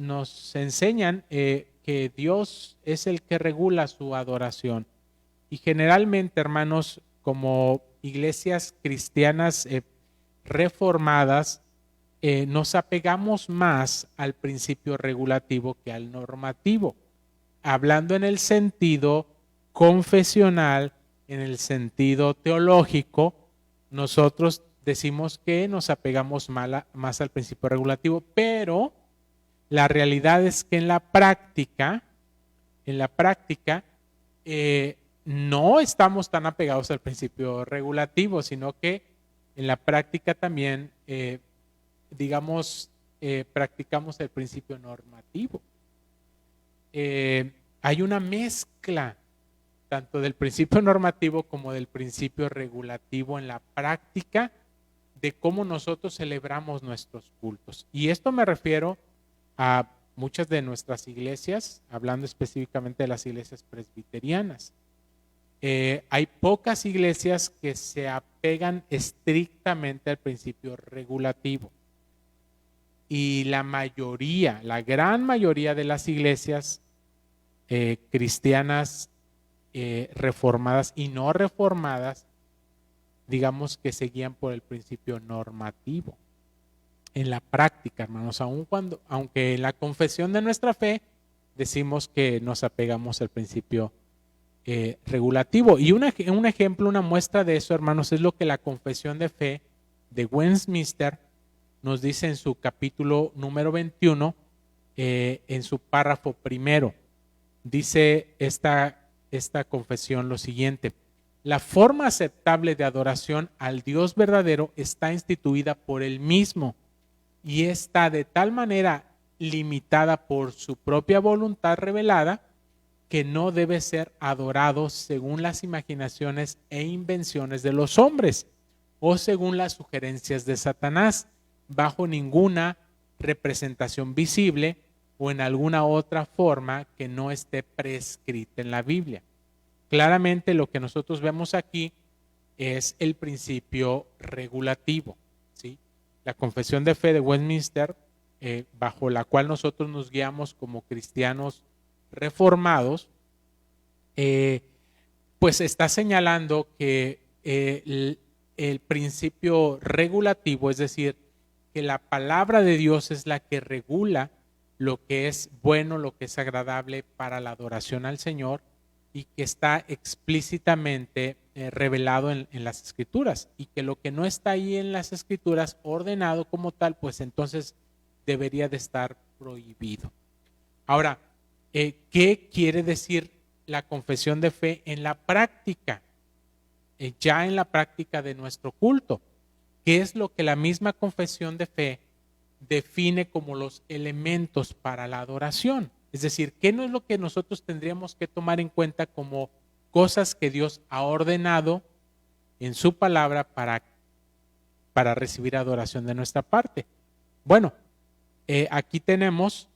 enseñan que Dios es el que regula su adoración. Y generalmente, hermanos, como iglesias cristianas reformadas, nos apegamos más al principio regulativo que al normativo, hablando en el sentido confesional, en el sentido teológico. Nosotros decimos que nos apegamos más al principio regulativo, pero la realidad es que en la práctica, no estamos tan apegados al principio regulativo, sino que en la práctica también practicamos el principio normativo. Hay una mezcla tanto del principio normativo como del principio regulativo en la práctica de cómo nosotros celebramos nuestros cultos. Y esto me refiero a muchas de nuestras iglesias, hablando específicamente de las iglesias presbiterianas. Hay pocas iglesias que se apegan estrictamente al principio regulativo. Y la gran mayoría de las iglesias cristianas reformadas y no reformadas, digamos que se guían por el principio normativo. En la práctica, hermanos, aunque en la confesión de nuestra fe decimos que nos apegamos al principio regulativo. Y un ejemplo, una muestra de eso, hermanos, es lo que la Confesión de Fe de Westminster nos dice en su capítulo número 21, en su párrafo primero. Dice esta confesión lo siguiente: la forma aceptable de adoración al Dios verdadero está instituida por Él mismo y está de tal manera limitada por su propia voluntad revelada que no debe ser adorado según las imaginaciones e invenciones de los hombres o según las sugerencias de Satanás, bajo ninguna representación visible o en alguna otra forma que no esté prescrita en la Biblia. Claramente lo que nosotros vemos aquí es el principio regulativo, ¿sí? La Confesión de Fe de Westminster, bajo la cual nosotros nos guiamos como cristianos reformados, pues está señalando que el principio regulativo, es decir, que la palabra de Dios es la que regula lo que es bueno, lo que es agradable para la adoración al Señor, y que está explícitamente revelado en las Escrituras, y que lo que no está ahí en las Escrituras ordenado como tal, pues entonces debería de estar prohibido. Ahora, ¿qué quiere decir la confesión de fe en la práctica? Ya en la práctica de nuestro culto. ¿Qué es lo que la misma confesión de fe define como los elementos para la adoración? Es decir, ¿qué no es lo que nosotros tendríamos que tomar en cuenta como cosas que Dios ha ordenado en su palabra para recibir adoración de nuestra parte? Bueno, aquí tenemos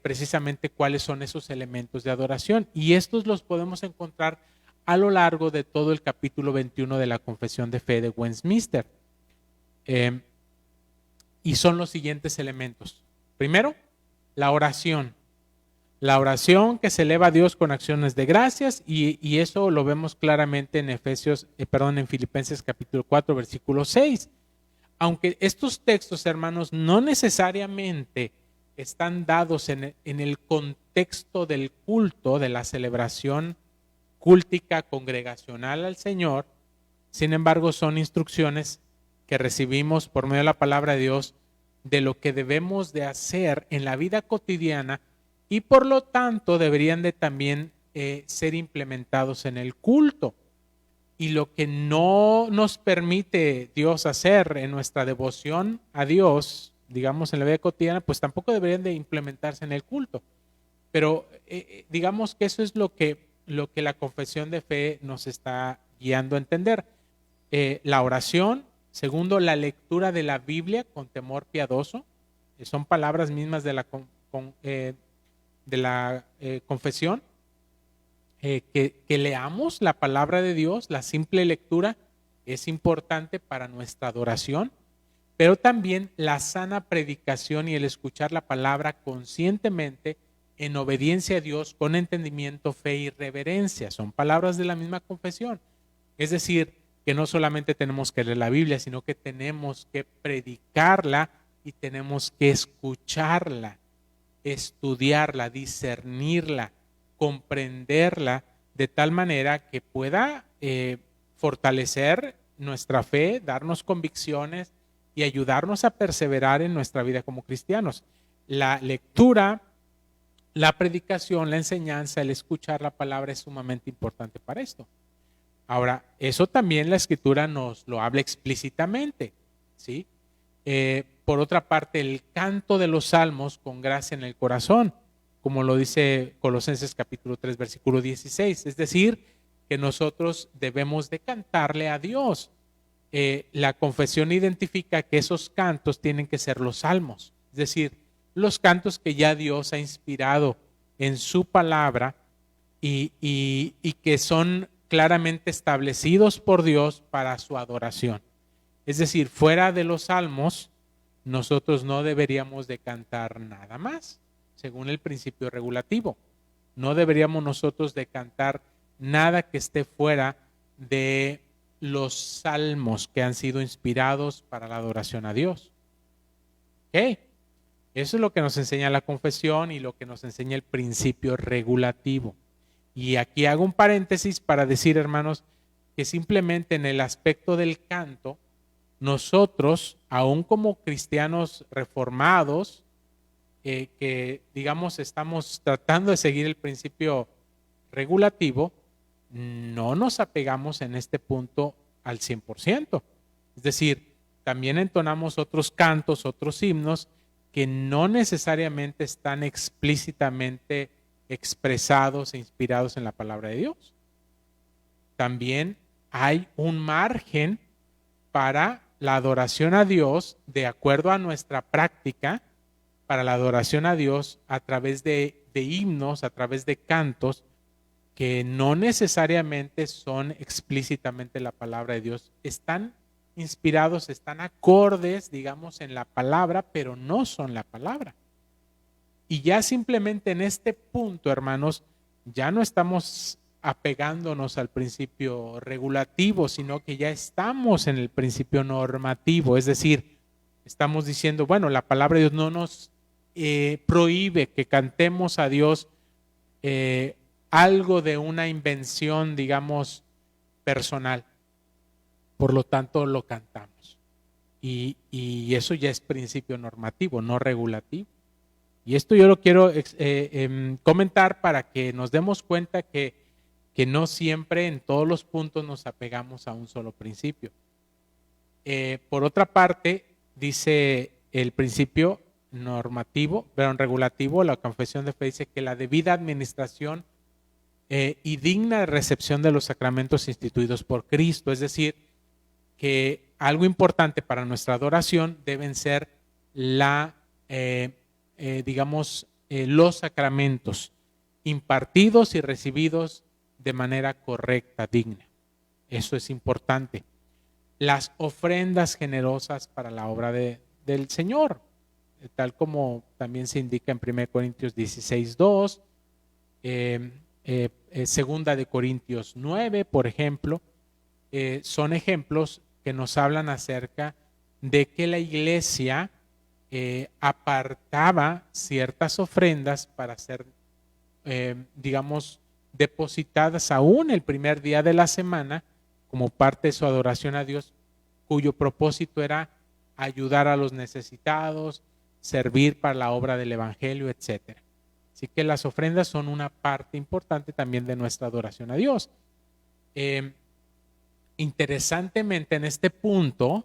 precisamente cuáles son esos elementos de adoración, y estos los podemos encontrar a lo largo de todo el capítulo 21 de la Confesión de Fe de Westminster. Y son los siguientes elementos. Primero, la oración. La oración que se eleva a Dios con acciones de gracias, y eso lo vemos claramente en en Filipenses capítulo 4, versículo 6. Aunque estos textos, hermanos, no necesariamente están dados en el contexto del culto, de la celebración cúltica congregacional al Señor, sin embargo, son instrucciones que recibimos por medio de la palabra de Dios de lo que debemos de hacer en la vida cotidiana, y por lo tanto deberían de también ser implementados en el culto. Y lo que no nos permite Dios hacer en nuestra devoción a Dios, digamos en la vida cotidiana, pues tampoco deberían de implementarse en el culto. Pero digamos que eso es lo que la confesión de fe nos está guiando a entender. La oración. Segundo, la lectura de la Biblia con temor piadoso. Son palabras mismas de la confesión. Que leamos la palabra de Dios. La simple lectura es importante para nuestra adoración, pero también la sana predicación y el escuchar la palabra conscientemente en obediencia a Dios con entendimiento, fe y reverencia. Son palabras de la misma confesión. Es decir, que no solamente tenemos que leer la Biblia, sino que tenemos que predicarla y tenemos que escucharla, estudiarla, discernirla, comprenderla de tal manera que pueda fortalecer nuestra fe, darnos convicciones y ayudarnos a perseverar en nuestra vida como cristianos. La lectura, la predicación, la enseñanza, el escuchar la palabra es sumamente importante para esto. Ahora, eso también la Escritura nos lo habla explícitamente, ¿sí? Por otra parte, el canto de los salmos con gracia en el corazón, como lo dice Colosenses capítulo 3, versículo 16. Es decir, que nosotros debemos de cantarle a Dios. La confesión identifica que esos cantos tienen que ser los salmos, es decir, los cantos que ya Dios ha inspirado en su palabra y que son claramente establecidos por Dios para su adoración. Es decir, fuera de los salmos, nosotros no deberíamos de cantar nada más, según el principio regulativo. No deberíamos nosotros de cantar nada que esté fuera de los salmos que han sido inspirados para la adoración a Dios. ¿Ok? Eso es lo que nos enseña la confesión y lo que nos enseña el principio regulativo. Y aquí hago un paréntesis para decir, hermanos, que simplemente en el aspecto del canto, nosotros, aún como cristianos reformados, que digamos estamos tratando de seguir el principio regulativo, no nos apegamos en este punto al 100%. Es decir, también entonamos otros cantos, otros himnos que no necesariamente están explícitamente expresados e inspirados en la palabra de Dios. También hay un margen para la adoración a Dios de acuerdo a nuestra práctica, para la adoración a Dios a través de himnos, a través de cantos que no necesariamente son explícitamente la palabra de Dios. Están inspirados, están acordes, digamos, en la palabra, pero no son la palabra. Y ya simplemente en este punto, hermanos, ya no estamos apegándonos al principio regulativo, sino que ya estamos en el principio normativo. Es decir, estamos diciendo, bueno, la palabra de Dios no nos prohíbe que cantemos a Dios algo de una invención, digamos, personal. Por lo tanto, lo cantamos. Y eso ya es principio normativo, no regulativo. Y esto yo lo quiero comentar para que nos demos cuenta que no siempre en todos los puntos nos apegamos a un solo principio. Por otra parte, dice el principio normativo, pero en regulativo, la confesión de fe dice que la debida administración y digna recepción de los sacramentos instituidos por Cristo, es decir, que algo importante para nuestra adoración deben ser los sacramentos impartidos y recibidos de manera correcta, digna. Eso es importante. Las ofrendas generosas para la obra del Señor, tal como también se indica en 1 Corintios 16:2, segunda de Corintios 9, por ejemplo, son ejemplos que nos hablan acerca de que la iglesia apartaba ciertas ofrendas para ser, depositadas aún el primer día de la semana como parte de su adoración a Dios, cuyo propósito era ayudar a los necesitados, servir para la obra del evangelio, etc. Así que las ofrendas son una parte importante también de nuestra adoración a Dios. Interesantemente, en este punto,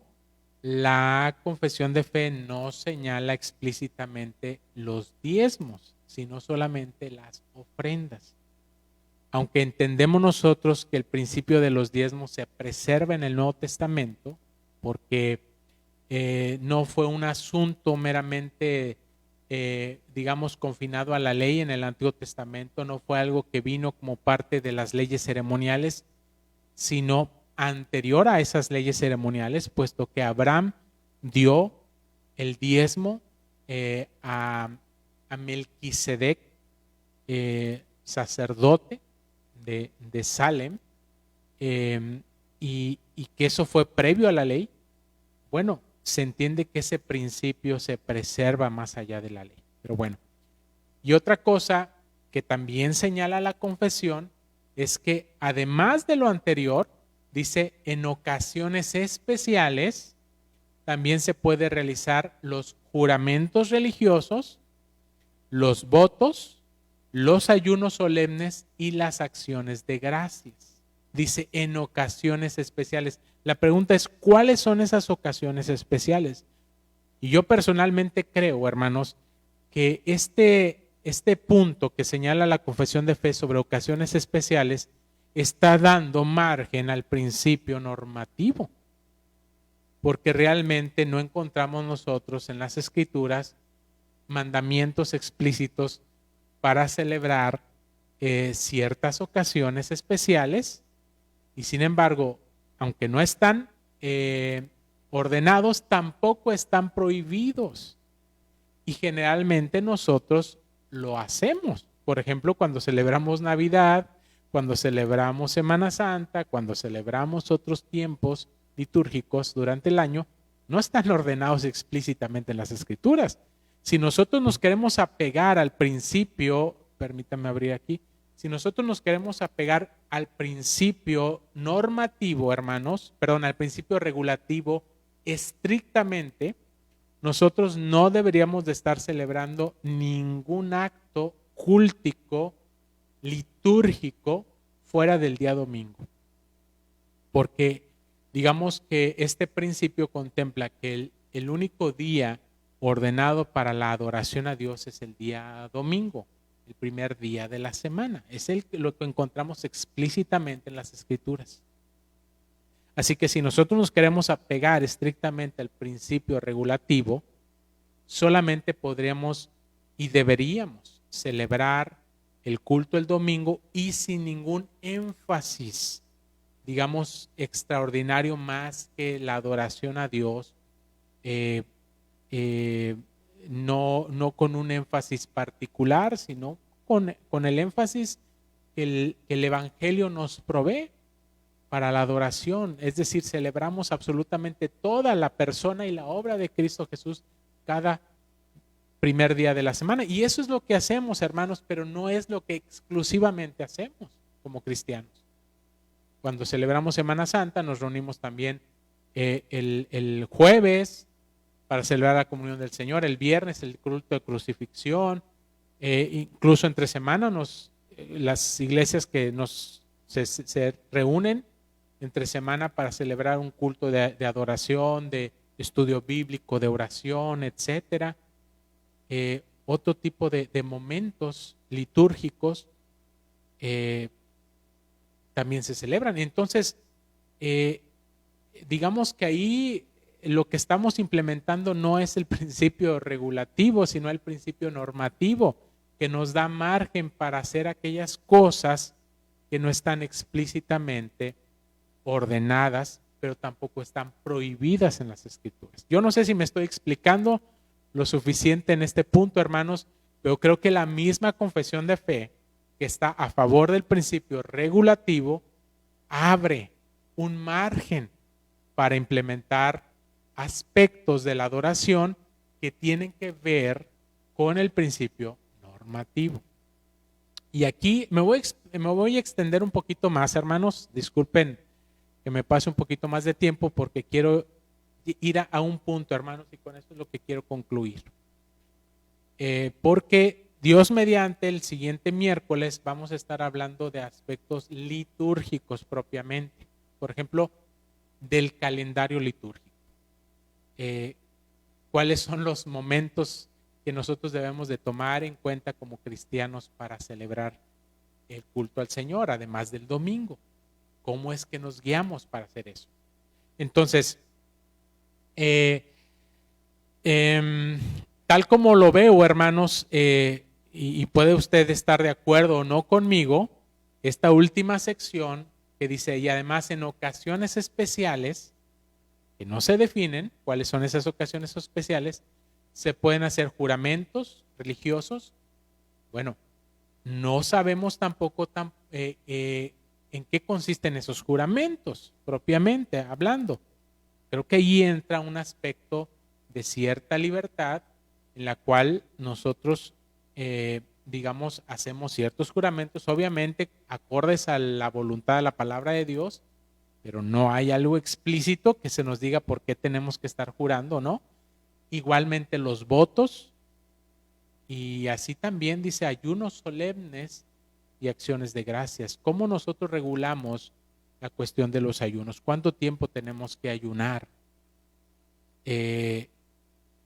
la confesión de fe no señala explícitamente los diezmos, sino solamente las ofrendas. Aunque entendemos nosotros que el principio de los diezmos se preserva en el Nuevo Testamento, porque no fue un asunto meramente, confinado a la ley en el Antiguo Testamento, no fue algo que vino como parte de las leyes ceremoniales, sino anterior a esas leyes ceremoniales, puesto que Abraham dio el diezmo a Melquisedec, sacerdote de Salem, y que eso fue previo a la ley. Bueno, se entiende que ese principio se preserva más allá de la ley. Pero bueno, y otra cosa que también señala la confesión es que además de lo anterior, dice, en ocasiones especiales también se puede realizar los juramentos religiosos, los votos, los ayunos solemnes y las acciones de gracias. Dice, en ocasiones especiales. La pregunta es, ¿cuáles son esas ocasiones especiales? Y yo personalmente creo, hermanos, que este punto que señala la confesión de fe sobre ocasiones especiales está dando margen al principio normativo, porque realmente no encontramos nosotros en las Escrituras mandamientos explícitos para celebrar ciertas ocasiones especiales, y sin embargo, aunque no están ordenados, tampoco están prohibidos, y generalmente nosotros lo hacemos. Por ejemplo, cuando celebramos Navidad, cuando celebramos Semana Santa, cuando celebramos otros tiempos litúrgicos durante el año, no están ordenados explícitamente en las Escrituras. Si nosotros nos queremos apegar al principio, permítame abrir aquí, si nosotros nos queremos apegar al principio normativo, hermanos, perdón, al principio regulativo estrictamente, nosotros no deberíamos de estar celebrando ningún acto cúltico, litúrgico, fuera del día domingo. Porque digamos que este principio contempla que el único día ordenado para la adoración a Dios es el día domingo, el primer día de la semana. Es lo que encontramos explícitamente en las Escrituras. Así que si nosotros nos queremos apegar estrictamente al principio regulativo, solamente podríamos y deberíamos celebrar el culto el domingo y sin ningún énfasis, digamos, extraordinario más que la adoración a Dios, no con un énfasis particular, sino con el énfasis que el Evangelio nos provee para la adoración. Es decir, celebramos absolutamente toda la persona y la obra de Cristo Jesús cada primer día de la semana. Y eso es lo que hacemos, hermanos, pero no es lo que exclusivamente hacemos como cristianos. Cuando celebramos Semana Santa nos reunimos también el jueves para celebrar la comunión del Señor, el viernes el culto de crucifixión, incluso entre semana las iglesias que se reúnen entre semana para celebrar un culto de adoración, de estudio bíblico, de oración, etcétera. Otro tipo de momentos litúrgicos también se celebran. Entonces, digamos que ahí lo que estamos implementando no es el principio regulativo, sino el principio normativo, que nos da margen para hacer aquellas cosas que no están explícitamente ordenadas, pero tampoco están prohibidas en las Escrituras. Yo no sé si me estoy explicando lo suficiente en este punto, hermanos, pero creo que la misma confesión de fe que está a favor del principio regulativo abre un margen para implementar aspectos de la adoración que tienen que ver con el principio normativo. Y aquí me voy a extender un poquito más, hermanos. Disculpen que me pase un poquito más de tiempo porque quiero ir a un punto, hermanos, y con esto es lo que quiero concluir. Porque Dios mediante el siguiente miércoles vamos a estar hablando de aspectos litúrgicos propiamente. Por ejemplo, del calendario litúrgico. ¿Cuáles son los momentos que nosotros debemos de tomar en cuenta como cristianos para celebrar el culto al Señor, además del domingo? ¿Cómo es que nos guiamos para hacer eso? Entonces, tal como lo veo, hermanos, y puede usted estar de acuerdo o no conmigo, esta última sección que dice, y además en ocasiones especiales, que no se definen cuáles son esas ocasiones especiales, se pueden hacer juramentos religiosos. Bueno, no sabemos tampoco en qué consisten esos juramentos, propiamente hablando. Creo que ahí entra un aspecto de cierta libertad en la cual nosotros, digamos, hacemos ciertos juramentos, obviamente acordes a la voluntad de la palabra de Dios, pero no hay algo explícito que se nos diga por qué tenemos que estar jurando, ¿no? Igualmente los votos, y así también dice ayunos solemnes y acciones de gracias. ¿Cómo nosotros regulamos la cuestión de los ayunos? ¿Cuánto tiempo tenemos que ayunar? ¿Y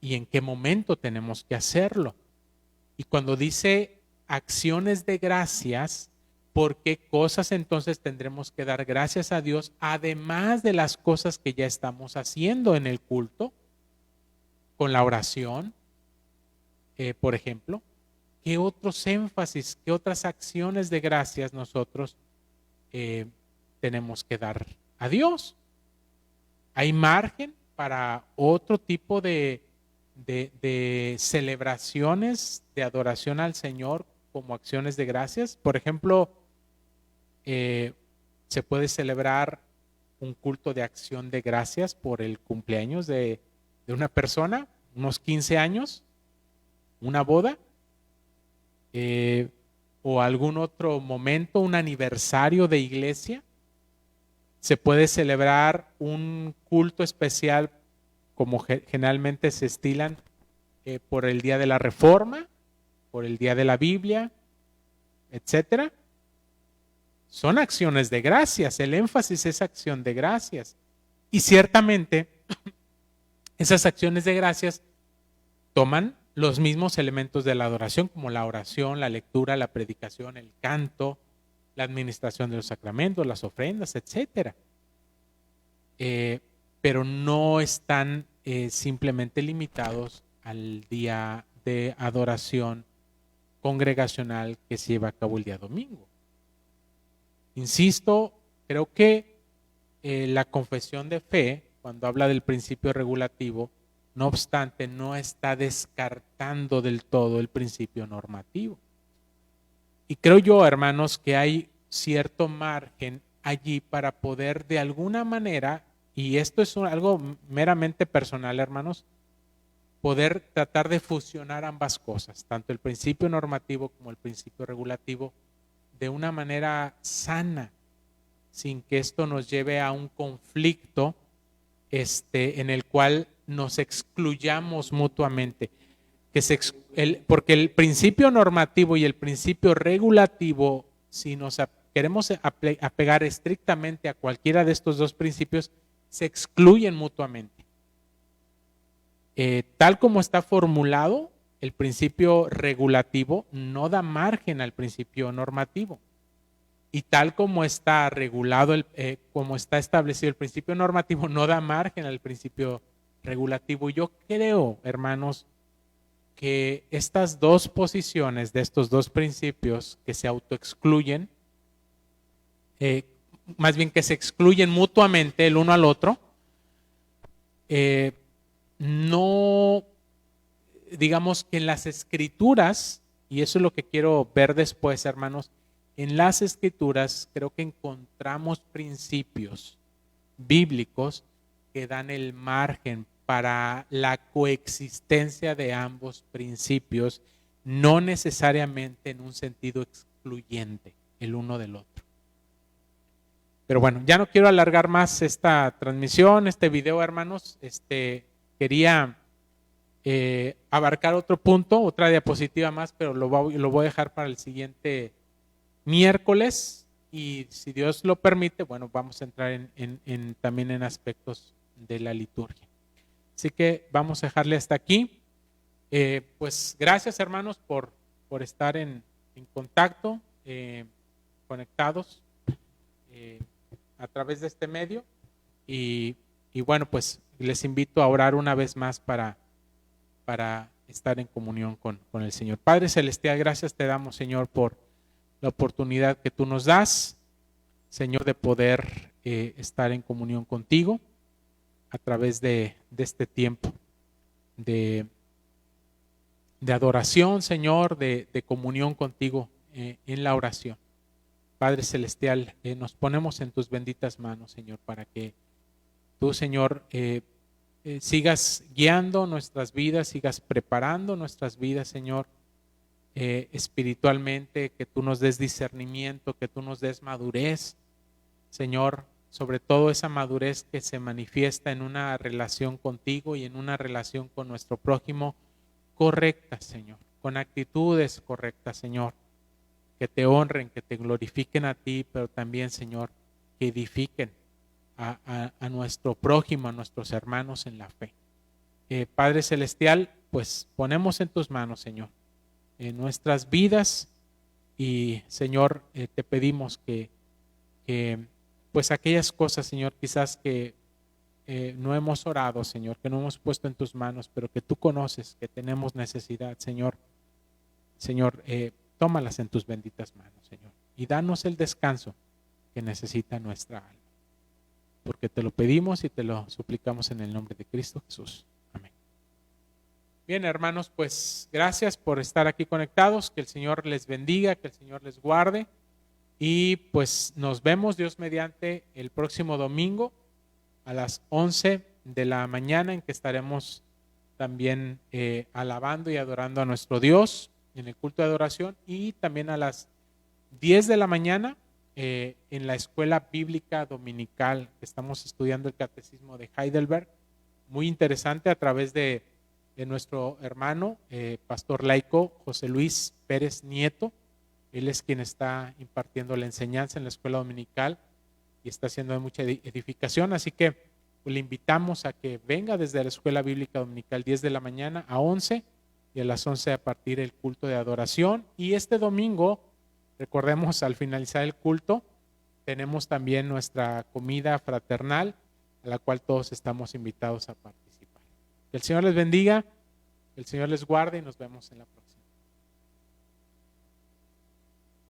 en qué momento tenemos que hacerlo? Y cuando dice acciones de gracias, ¿por qué cosas entonces tendremos que dar gracias a Dios, además de las cosas que ya estamos haciendo en el culto, con la oración, por ejemplo? ¿Qué otros énfasis, qué otras acciones de gracias nosotros tenemos que dar a Dios? ¿Hay margen para otro tipo de celebraciones de adoración al Señor como acciones de gracias? Por ejemplo, se puede celebrar un culto de acción de gracias por el cumpleaños de una persona, unos 15 años, una boda. o algún otro momento, un aniversario de iglesia. Se puede celebrar un culto especial como generalmente se estilan por el Día de la Reforma, por el Día de la Biblia, etcétera. Son acciones de gracias, el énfasis es acción de gracias. Y ciertamente esas acciones de gracias toman los mismos elementos de la adoración, como la oración, la lectura, la predicación, el canto, la administración de los sacramentos, las ofrendas, etcétera. Pero no están simplemente limitados al día de adoración congregacional que se lleva a cabo el día domingo. Insisto, creo que la confesión de fe, cuando habla del principio regulativo, no obstante, no está descartando del todo el principio normativo. Y creo yo, hermanos, que hay cierto margen allí para poder de alguna manera, y esto es algo meramente personal, hermanos, poder tratar de fusionar ambas cosas, tanto el principio normativo como el principio regulativo, de una manera sana, sin que esto nos lleve a un conflicto en el cual nos excluyamos mutuamente. Porque el principio normativo y el principio regulativo, si nos queremos apegar estrictamente a cualquiera de estos dos principios, se excluyen mutuamente. Tal como está formulado, el principio regulativo no da margen al principio normativo. Y tal como está regulado, como está establecido el principio normativo, no da margen al principio regulativo. Yo creo, hermanos, que estas dos posiciones de estos dos principios que se autoexcluyen, más bien que se excluyen mutuamente el uno al otro, no, digamos que en las escrituras, y eso es lo que quiero ver después, hermanos, en las escrituras creo que encontramos principios bíblicos que dan el margen para la coexistencia de ambos principios, no necesariamente en un sentido excluyente el uno del otro. Pero bueno, ya no quiero alargar más esta transmisión, este video, hermanos. Quería abarcar otro punto, otra diapositiva más, pero lo voy a dejar para el siguiente miércoles, y si Dios lo permite, bueno, vamos a entrar también en aspectos de la liturgia. Así que vamos a dejarle hasta aquí. Pues gracias, hermanos, por estar en contacto, conectados a través de este medio, y bueno, pues les invito a orar una vez más para estar en comunión con el Señor. Padre Celestial, gracias te damos, Señor, por la oportunidad que tú nos das, Señor, de poder estar en comunión contigo a través de este tiempo de adoración, Señor, de comunión contigo en la oración. Padre Celestial, nos ponemos en tus benditas manos, Señor, para que tú, Señor, sigas guiando nuestras vidas, sigas preparando nuestras vidas, Señor, espiritualmente, que tú nos des discernimiento, que tú nos des madurez, Señor, sobre todo esa madurez que se manifiesta en una relación contigo y en una relación con nuestro prójimo correcta, Señor, con actitudes correctas, Señor, que te honren, que te glorifiquen a ti, pero también, Señor, que edifiquen a nuestro prójimo, a nuestros hermanos en la fe. Padre Celestial, pues ponemos en tus manos, Señor, en nuestras vidas, y Señor, te pedimos que pues aquellas cosas, Señor, quizás que no hemos orado, Señor, que no hemos puesto en tus manos, pero que tú conoces que tenemos necesidad, Señor, tómalas en tus benditas manos, Señor, y danos el descanso que necesita nuestra alma, porque te lo pedimos y te lo suplicamos en el nombre de Cristo Jesús. Amén. Bien, hermanos, pues gracias por estar aquí conectados, que el Señor les bendiga, que el Señor les guarde, y pues nos vemos, Dios mediante, el próximo domingo a las 11 de la mañana, en que estaremos también alabando y adorando a nuestro Dios en el culto de adoración, y también a las 10 de la mañana en la escuela bíblica dominical. Estamos estudiando el catecismo de Heidelberg. Muy interesante a través de nuestro hermano, pastor laico José Luis Pérez Nieto. Él es quien está impartiendo la enseñanza en la escuela dominical y está haciendo mucha edificación. Así que pues, le invitamos a que venga desde la escuela bíblica dominical 10 de la mañana a 11 y a las 11 a partir el culto de adoración. Y este domingo, recordemos, al finalizar el culto, tenemos también nuestra comida fraternal, a la cual todos estamos invitados a participar. Que el Señor les bendiga, que el Señor les guarde y nos vemos en la próxima.